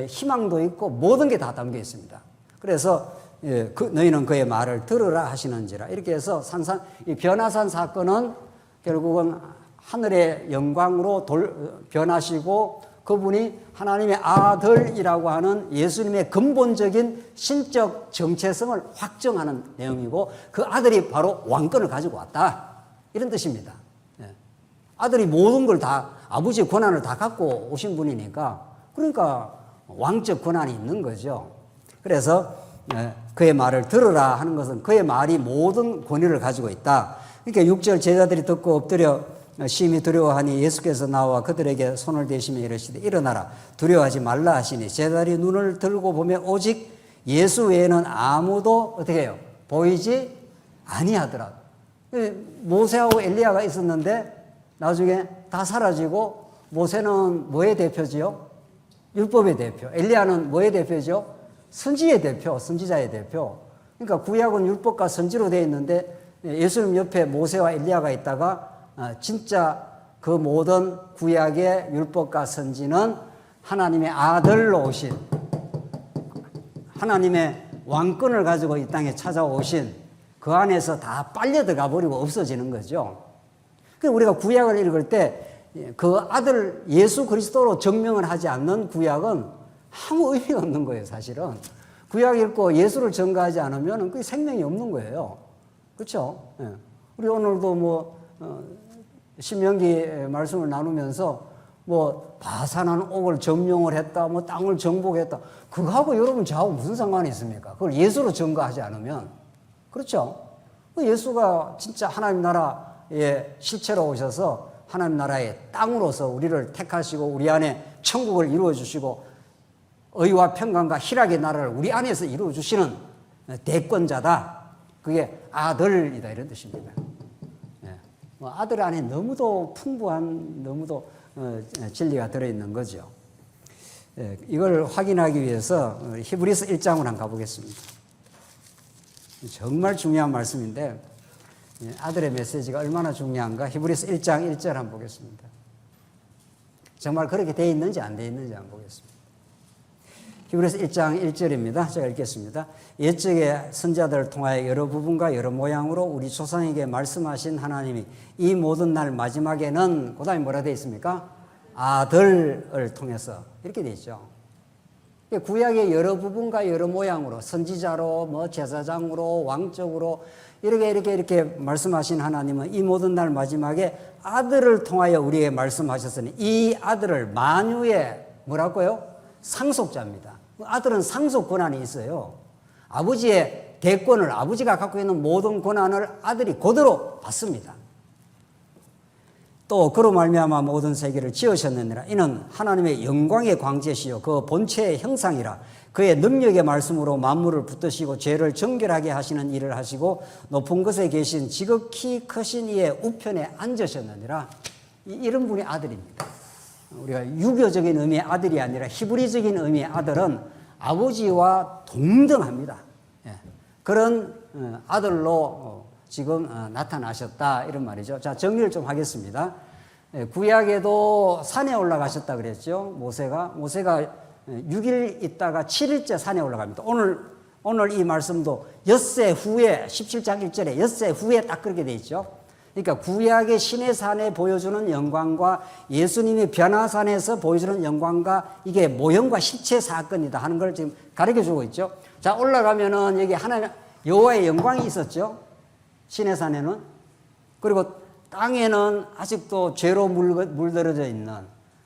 희망도 있고 모든 게 다 담겨 있습니다. 그래서 너희는 그의 말을 들으라 하시는지라. 이렇게 해서 이 변화산 사건은 결국은 하늘의 영광으로 변하시고 그분이 하나님의 아들이라고 하는 예수님의 근본적인 신적 정체성을 확정하는 내용이고, 그 아들이 바로 왕권을 가지고 왔다, 이런 뜻입니다. 아들이 모든 걸 다, 아버지의 권한을 다 갖고 오신 분이니까, 그러니까 왕적 권한이 있는 거죠. 그래서 그의 말을 들으라 하는 것은 그의 말이 모든 권위를 가지고 있다. 그러니까 6절 제자들이 듣고 엎드려 심히 두려워하니 예수께서 나와 그들에게 손을 대시며 이르시되 일어나라 두려워하지 말라 하시니 제자들이 눈을 들고 보면 오직 예수 외에는 아무도 어떻게 해요? 보이지 아니하더라. 모세하고 엘리야가 있었는데 나중에 다 사라지고, 모세는 뭐의 대표지요? 율법의 대표. 엘리야는 뭐의 대표죠? 선지의 대표, 선지자의 대표. 그러니까 구약은 율법과 선지로 되어 있는데 예수님 옆에 모세와 엘리야가 있다가 진짜 그 모든 구약의 율법과 선지는 하나님의 아들로 오신, 하나님의 왕권을 가지고 이 땅에 찾아오신 그 안에서 다 빨려 들어가 버리고 없어지는 거죠. 그러니까 우리가 구약을 읽을 때 그 아들 예수 그리스도로 증명을 하지 않는 구약은 아무 의미가 없는 거예요, 사실은. 구약 읽고 예수를 증거하지 않으면 그게 생명이 없는 거예요. 그렇죠? 우리 오늘도 신명기 말씀을 나누면서 바산한 옥을 점령을 했다, 땅을 정복했다. 그거하고 여러분 저하고 무슨 상관이 있습니까? 그걸 예수로 증거하지 않으면. 그렇죠? 예수가 진짜 하나님 나라의 실체로 오셔서 하나님 나라의 땅으로서 우리를 택하시고 우리 안에 천국을 이루어 주시고 의와 평강과 희락의 나라를 우리 안에서 이루어 주시는 대권자다. 그게 아들이다, 이런 뜻입니다. 아들 안에 너무도 풍부한, 너무도 진리가 들어있는 거죠. 이걸 확인하기 위해서 히브리서 1장으로 한번 가보겠습니다. 정말 중요한 말씀인데 아들의 메시지가 얼마나 중요한가. 히브리서 1장 1절 한번 보겠습니다. 정말 그렇게 되어 있는지 안 되어 있는지 한번 보겠습니다. 히브리서 1장 1절입니다. 제가 읽겠습니다. 옛적에 선지자들을 통하여 여러 부분과 여러 모양으로 우리 조상에게 말씀하신 하나님이 이 모든 날 마지막에는, 그 다음에 뭐라 되어 있습니까? 아들을 통해서, 이렇게 되어 있죠. 구약의 여러 부분과 여러 모양으로, 선지자로, 제사장으로, 왕적으로 이렇게 말씀하신 하나님은 이 모든 날 마지막에 아들을 통하여 우리에게 말씀하셨으니, 이 아들을 만유의 뭐라고요? 상속자입니다. 아들은 상속 권한이 있어요. 아버지의 대권을, 아버지가 갖고 있는 모든 권한을 아들이 그대로 받습니다. 또 그로 말미암아 모든 세계를 지으셨느니라. 이는 하나님의 영광의 광채시요 그 본체의 형상이라. 그의 능력의 말씀으로 만물을 붙드시고 죄를 정결하게 하시는 일을 하시고 높은 곳에 계신 지극히 크신 이의 우편에 앉으셨느니라. 이런 분이 아들입니다. 우리가 유교적인 의미의 아들이 아니라 히브리적인 의미의 아들은 아버지와 동등합니다. 그런 아들로 지금 나타나셨다, 이런 말이죠. 자, 정리를 좀 하겠습니다. 구약에도 산에 올라가셨다 그랬죠. 모세가 6일 있다가 7일째 산에 올라갑니다. 오늘 이 말씀도 엿새 후에 17장 1절에 엿새 후에 딱 그렇게 돼 있죠. 그러니까 구약의 신의 산에 보여주는 영광과 예수님이 변화산에서 보여주는 영광과 이게 모형과 실체 사건이다 하는 걸 지금 가르쳐 주고 있죠. 자, 올라가면은 여기 하나님 여호와의 영광이 있었죠. 신의 산에는. 그리고 땅에는 아직도 죄로 물들어져 있는.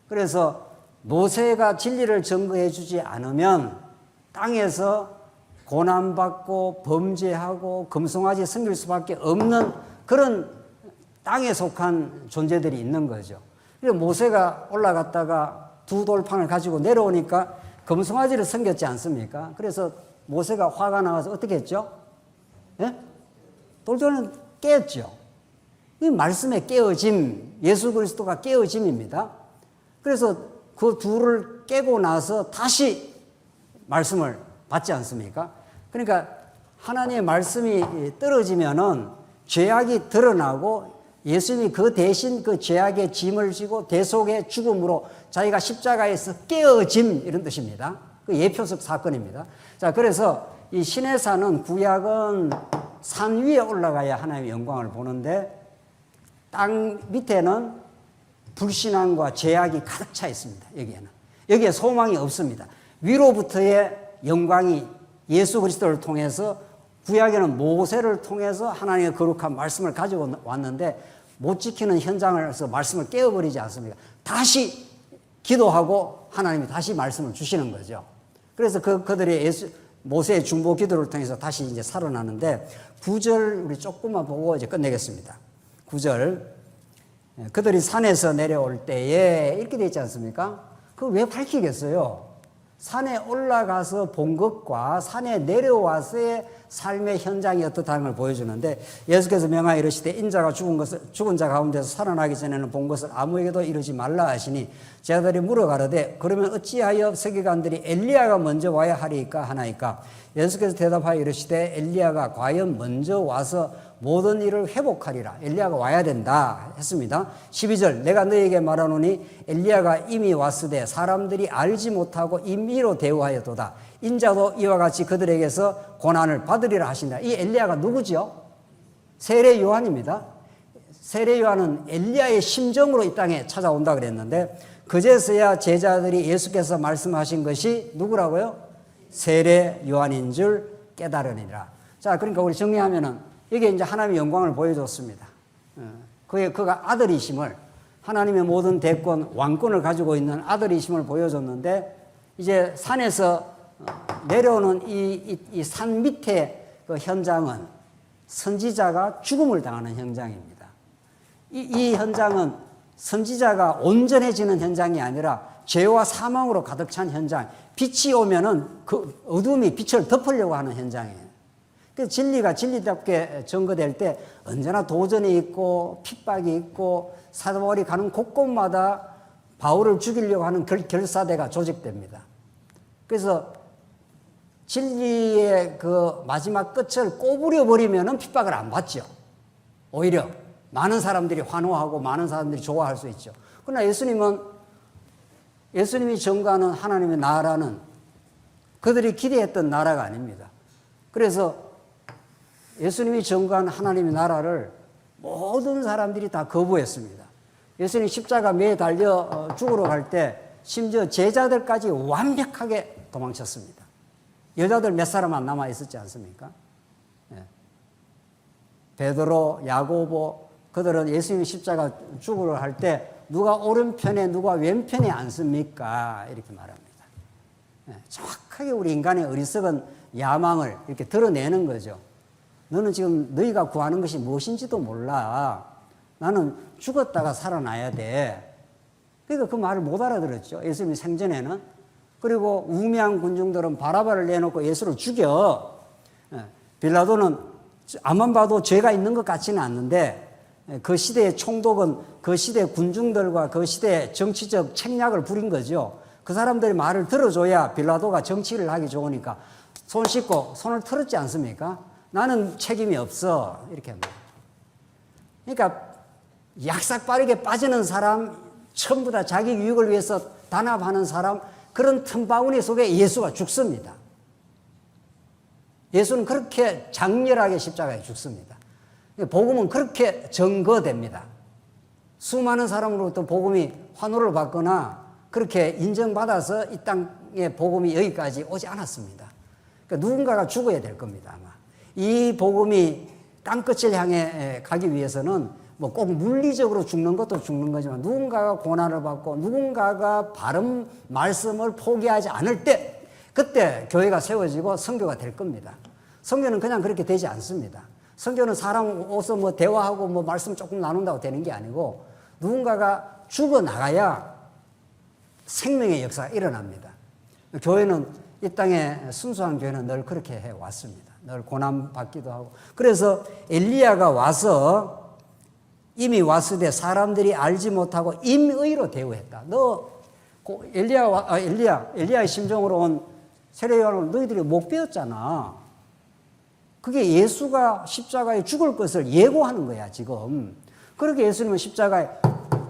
그래서 모세가 진리를 증거해 주지 않으면 땅에서 고난받고 범죄하고 금송아지 섬길 수밖에 없는 그런 땅에 속한 존재들이 있는 거죠. 그래서 모세가 올라갔다가 두 돌판을 가지고 내려오니까 금송아지를 섬겼지 않습니까? 그래서 모세가 화가 나서 어떻게 했죠? 예? 돌들은 깨었죠. 이 말씀의 깨어짐, 예수 그리스도가 깨어짐입니다. 그래서 그 둘을 깨고 나서 다시 말씀을 받지 않습니까? 그러니까 하나님의 말씀이 떨어지면은 죄악이 드러나고 예수님이 그 대신 그 죄악의 짐을 지고 대속의 죽음으로 자기가 십자가에서 깨어짐 이런 뜻입니다. 그 예표적 사건입니다. 자, 그래서 이 시내산은 구약은 산 위에 올라가야 하나님의 영광을 보는데 땅 밑에는 불신앙과 죄악이 가득 차 있습니다. 여기에는. 여기에 소망이 없습니다. 위로부터의 영광이 예수 그리스도를 통해서 구약에는 모세를 통해서 하나님의 거룩한 말씀을 가지고 왔는데 못 지키는 현장에서 말씀을 깨어버리지 않습니까? 다시 기도하고 하나님이 다시 말씀을 주시는 거죠. 그래서 그들이 모세의 중보 기도를 통해서 다시 이제 살아나는데 9절 우리 조금만 보고 이제 끝내겠습니다. 9절. 그들이 산에서 내려올 때에 이렇게 되어 있지 않습니까? 그거 왜 밝히겠어요? 산에 올라가서 본 것과 산에 내려와서의 삶의 현장이 어떻다는 걸 보여주는데 예수께서 명하여 이르시되 인자가 죽은 자 가운데서 살아나기 전에는 본 것을 아무에게도 이르지 말라 하시니 제자들이 물어가로되 그러면 어찌하여 서기관들이 엘리야가 먼저 와야 하리까 하나이까 예수께서 대답하여 이르시되 엘리야가 과연 먼저 와서 모든 일을 회복하리라. 엘리야가 와야 된다 했습니다. 12절 내가 너에게 말하노니 엘리야가 이미 왔으되 사람들이 알지 못하고 임의로 대우하였도다. 인자도 이와 같이 그들에게서 고난을 받으리라 하신다. 이 엘리야가 누구죠? 세례 요한입니다. 세례 요한은 엘리야의 심정으로 이 땅에 찾아온다 그랬는데 그제서야 제자들이 예수께서 말씀하신 것이 누구라고요? 세례 요한인 줄 깨달으니라. 자, 그러니까 우리 정리하면은 이게 이제 하나님의 영광을 보여줬습니다. 그가 아들이심을, 하나님의 모든 대권, 왕권을 가지고 있는 아들이심을 보여줬는데, 이제 산에서 내려오는 이 산 밑에 그 현장은 선지자가 죽음을 당하는 현장입니다. 이 현장은 선지자가 온전해지는 현장이 아니라 죄와 사망으로 가득 찬 현장, 빛이 오면은 그 어둠이 빛을 덮으려고 하는 현장이에요. 그 진리가 진리답게 증거될 때 언제나 도전이 있고 핍박이 있고 사도 바울이 가는 곳곳마다 바울을 죽이려고 하는 결사대가 조직됩니다. 그래서 진리의 그 마지막 끝을 꼬부려 버리면은 핍박을 안 받죠. 오히려 많은 사람들이 환호하고 많은 사람들이 좋아할 수 있죠. 그러나 예수님이 전가하는 하나님의 나라는 그들이 기대했던 나라가 아닙니다. 그래서 예수님이 전가한 하나님의 나라를 모든 사람들이 다 거부했습니다. 예수님 십자가 매에 달려 죽으러 갈 때 심지어 제자들까지 완벽하게 도망쳤습니다. 여자들 몇 사람 안 남아 있었지 않습니까? 예. 베드로, 야고보 그들은 예수님 십자가 죽으러 갈 때 누가 오른편에 누가 왼편에 앉습니까? 이렇게 말합니다. 예. 정확하게 우리 인간의 어리석은 야망을 이렇게 드러내는 거죠. 너는 지금 너희가 구하는 것이 무엇인지도 몰라. 나는 죽었다가 살아나야 돼. 그러니까 그 말을 못 알아들었죠. 예수님 생전에는. 그리고 우매한 군중들은 바라바를 내놓고 예수를 죽여. 빌라도는 앞만 봐도 죄가 있는 것 같지는 않는데 그 시대의 총독은 그 시대 군중들과 그 시대의 정치적 책략을 부린 거죠. 그 사람들이 말을 들어줘야 빌라도가 정치를 하기 좋으니까 손 씻고 손을 털었지 않습니까? 나는 책임이 없어. 이렇게 합니다. 그러니까 약삭 빠르게 빠지는 사람, 전부 다 자기 유익을 위해서 단합하는 사람, 그런 틈바구니 속에 예수가 죽습니다. 예수는 그렇게 장렬하게 십자가에 죽습니다. 복음은 그렇게 증거됩니다. 수많은 사람으로부터 복음이 환호를 받거나 그렇게 인정받아서 이 땅의 복음이 여기까지 오지 않았습니다. 그러니까 누군가가 죽어야 될 겁니다, 아마. 이 복음이 땅끝을 향해 가기 위해서는 뭐 꼭 물리적으로 죽는 것도 죽는 거지만 누군가가 고난을 받고 누군가가 바른 말씀을 포기하지 않을 때 그때 교회가 세워지고 선교가 될 겁니다. 선교는 그냥 그렇게 되지 않습니다. 선교는 사람 오서 뭐 대화하고 뭐 말씀 조금 나눈다고 되는 게 아니고 누군가가 죽어나가야 생명의 역사가 일어납니다. 교회는 이 땅에 순수한 교회는 늘 그렇게 해왔습니다. 늘 고난받기도 하고. 그래서 엘리야가 와서 이미 왔을 때 사람들이 알지 못하고 임의로 대우했다. 엘리야의 심정으로 온 세례요한을 너희들이 못 배웠잖아. 그게 예수가 십자가에 죽을 것을 예고하는 거야, 지금. 그렇게 예수님은 십자가에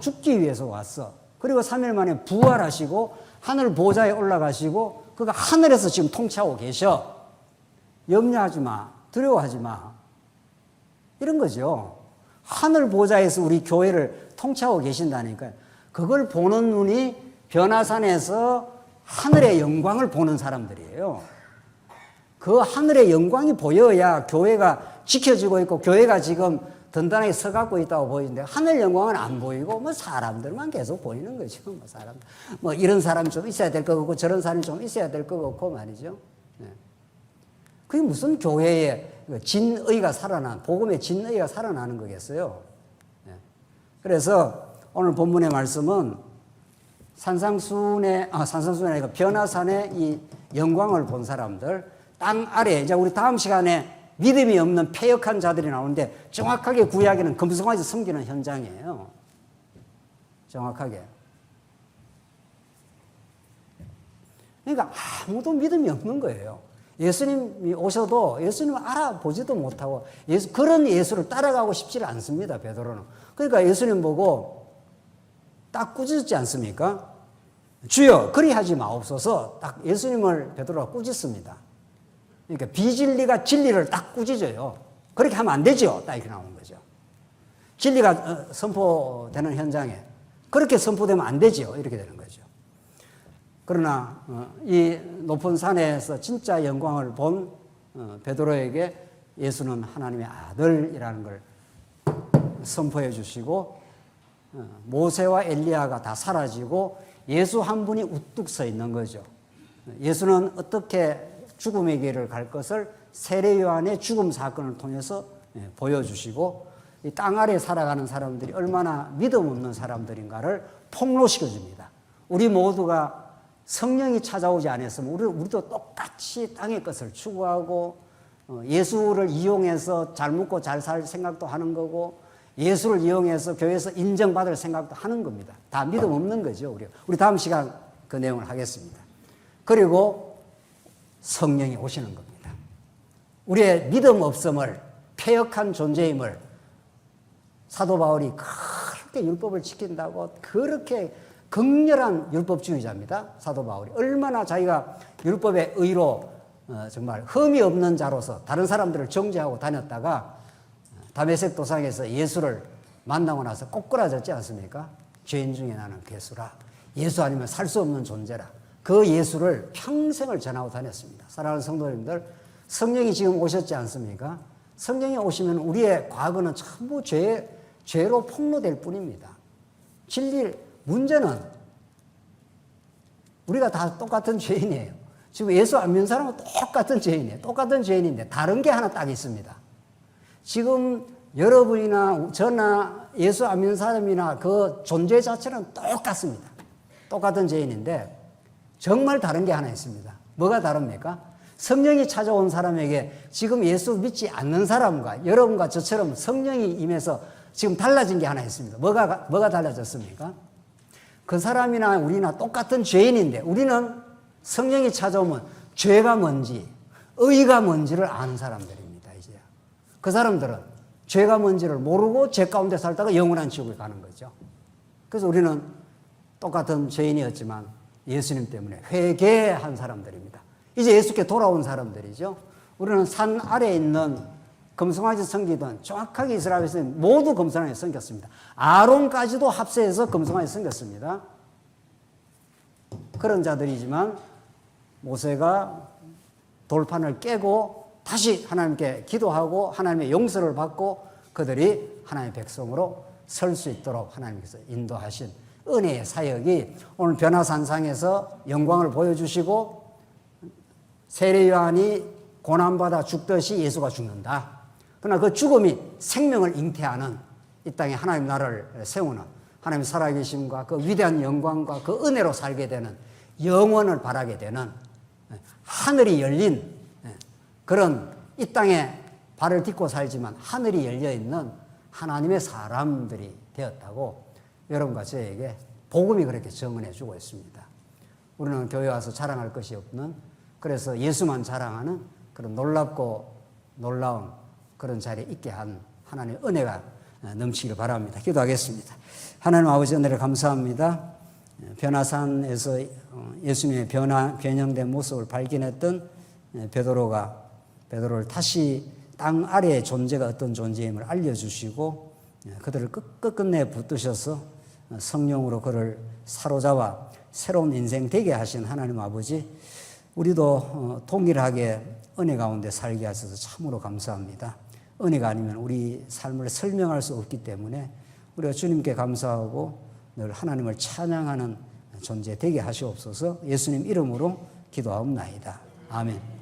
죽기 위해서 왔어. 그리고 3일 만에 부활하시고 하늘 보좌에 올라가시고 그가 하늘에서 지금 통치하고 계셔. 염려하지 마. 두려워하지 마. 이런 거죠. 하늘 보좌에서 우리 교회를 통치하고 계신다니까요. 그걸 보는 눈이 변화산에서 하늘의 영광을 보는 사람들이에요. 그 하늘의 영광이 보여야 교회가 지켜지고 있고 교회가 지금 든든하게 서갖고 있다고 보이는데 하늘 영광은 안 보이고 뭐 사람들만 계속 보이는 거죠. 뭐 사람 뭐 이런 사람이 좀 있어야 될 것 같고 저런 사람이 좀 있어야 될 것 같고 말이죠. 네. 그게 무슨 교회의 진의가 복음의 진의가 살아나는 거겠어요. 네. 그래서 오늘 본문의 말씀은 산상순의 아니고 변화산의 이 영광을 본 사람들, 땅 아래, 이제 우리 다음 시간에 믿음이 없는 패역한 자들이 나오는데 정확하게 구약에는 금송아지 섬기는 현장이에요. 정확하게. 그러니까 아무도 믿음이 없는 거예요. 예수님이 오셔도 예수님을 알아보지도 못하고 그런 예수를 따라가고 싶지 않습니다, 베드로는. 그러니까 예수님 보고 딱 꾸짖지 않습니까? 주여 그리하지 마옵소서. 딱 예수님을 베드로가 꾸짖습니다. 그러니까 비진리가 진리를 딱 꾸짖어요. 그렇게 하면 안 되죠. 딱 이렇게 나오는 거죠. 진리가 선포되는 현장에 그렇게 선포되면 안 되죠. 이렇게 되는 거죠. 그러나 이 높은 산에서 진짜 영광을 본 베드로에게 예수는 하나님의 아들이라는 걸 선포해 주시고 모세와 엘리야가 다 사라지고 예수 한 분이 우뚝 서 있는 거죠. 예수는 어떻게 죽음의 길을 갈 것을 세례 요한의 죽음 사건을 통해서 보여주시고 이 땅 아래 살아가는 사람들이 얼마나 믿음 없는 사람들인가를 폭로시켜 줍니다. 우리 모두가 성령이 찾아오지 않았으면 우리도 똑같이 땅의 것을 추구하고 예수를 이용해서 잘 먹고 잘 살 생각도 하는 거고 예수를 이용해서 교회에서 인정받을 생각도 하는 겁니다. 다 믿음 없는 거죠. 우리 다음 시간 그 내용을 하겠습니다. 그리고 성령이 오시는 겁니다. 우리의 믿음 없음을, 패역한 존재임을 사도 바울이 그렇게 율법을 지킨다고 그렇게 극렬한 율법주의자입니다. 사도 바울이. 얼마나 자기가 율법의 의로 정말 흠이 없는 자로서 다른 사람들을 정죄하고 다녔다가 다메섹 도상에서 예수를 만나고 나서 꼬꾸라졌지 않습니까? 죄인 중에 나는 괴수라. 예수 아니면 살 수 없는 존재라. 그 예수를 평생을 전하고 다녔습니다. 사랑하는 성도님들, 성령이 지금 오셨지 않습니까? 성령이 오시면 우리의 과거는 전부 죄로 폭로될 뿐입니다. 문제는 우리가 다 똑같은 죄인이에요. 지금 예수 안 믿는 사람은 똑같은 죄인이에요. 똑같은 죄인인데 다른 게 하나 딱 있습니다. 지금 여러분이나 저나 예수 안 믿는 사람이나 그 존재 자체는 똑같습니다. 똑같은 죄인인데 정말 다른 게 하나 있습니다. 뭐가 다릅니까? 성령이 찾아온 사람에게 지금 예수 믿지 않는 사람과 여러분과 저처럼 성령이 임해서 지금 달라진 게 하나 있습니다. 뭐가 달라졌습니까? 그 사람이나 우리나 똑같은 죄인인데 우리는 성령이 찾아오면 죄가 뭔지 의가 뭔지를 아는 사람들입니다. 이제 그 사람들은 죄가 뭔지를 모르고 죄 가운데 살다가 영원한 지옥을 가는 거죠. 그래서 우리는 똑같은 죄인이었지만 예수님 때문에 회개한 사람들입니다. 이제 예수께 돌아온 사람들이죠. 우리는 산 아래에 있는 금송아지 섬기던 정확하게 이스라엘에서 모두 금송아지 섬겼습니다. 아론까지도 합세해서 금송아지 섬겼습니다. 그런 자들이지만 모세가 돌판을 깨고 다시 하나님께 기도하고 하나님의 용서를 받고 그들이 하나님의 백성으로 설 수 있도록 하나님께서 인도하신 은혜의 사역이 오늘 변화산상에서 영광을 보여주시고 세례 요한이 고난받아 죽듯이 예수가 죽는다. 그러나 그 죽음이 생명을 잉태하는 이 땅에 하나님 나라를 세우는 하나님 살아계심과 그 위대한 영광과 그 은혜로 살게 되는 영원을 바라게 되는 하늘이 열린 그런 이 땅에 발을 딛고 살지만 하늘이 열려 있는 하나님의 사람들이 되었다고 여러분과 저에게 복음이 그렇게 증언해 주고 있습니다. 우리는 교회 와서 자랑할 것이 없는, 그래서 예수만 자랑하는 그런 놀랍고 놀라운 그런 자리에 있게 한 하나님의 은혜가 넘치기를 바랍니다. 기도하겠습니다. 하나님 아버지 은혜를 감사합니다. 변화산에서 예수님의 변형된 모습을 발견했던 베드로를 다시 땅 아래의 존재가 어떤 존재임을 알려주시고 그들을 끝끝내 붙드셔서 성령으로 그를 사로잡아 새로운 인생 되게 하신 하나님 아버지, 우리도 동일하게 은혜 가운데 살게 하셔서 참으로 감사합니다. 은혜가 아니면 우리 삶을 설명할 수 없기 때문에 우리가 주님께 감사하고 늘 하나님을 찬양하는 존재 되게 하시옵소서. 예수님 이름으로 기도하옵나이다. 아멘.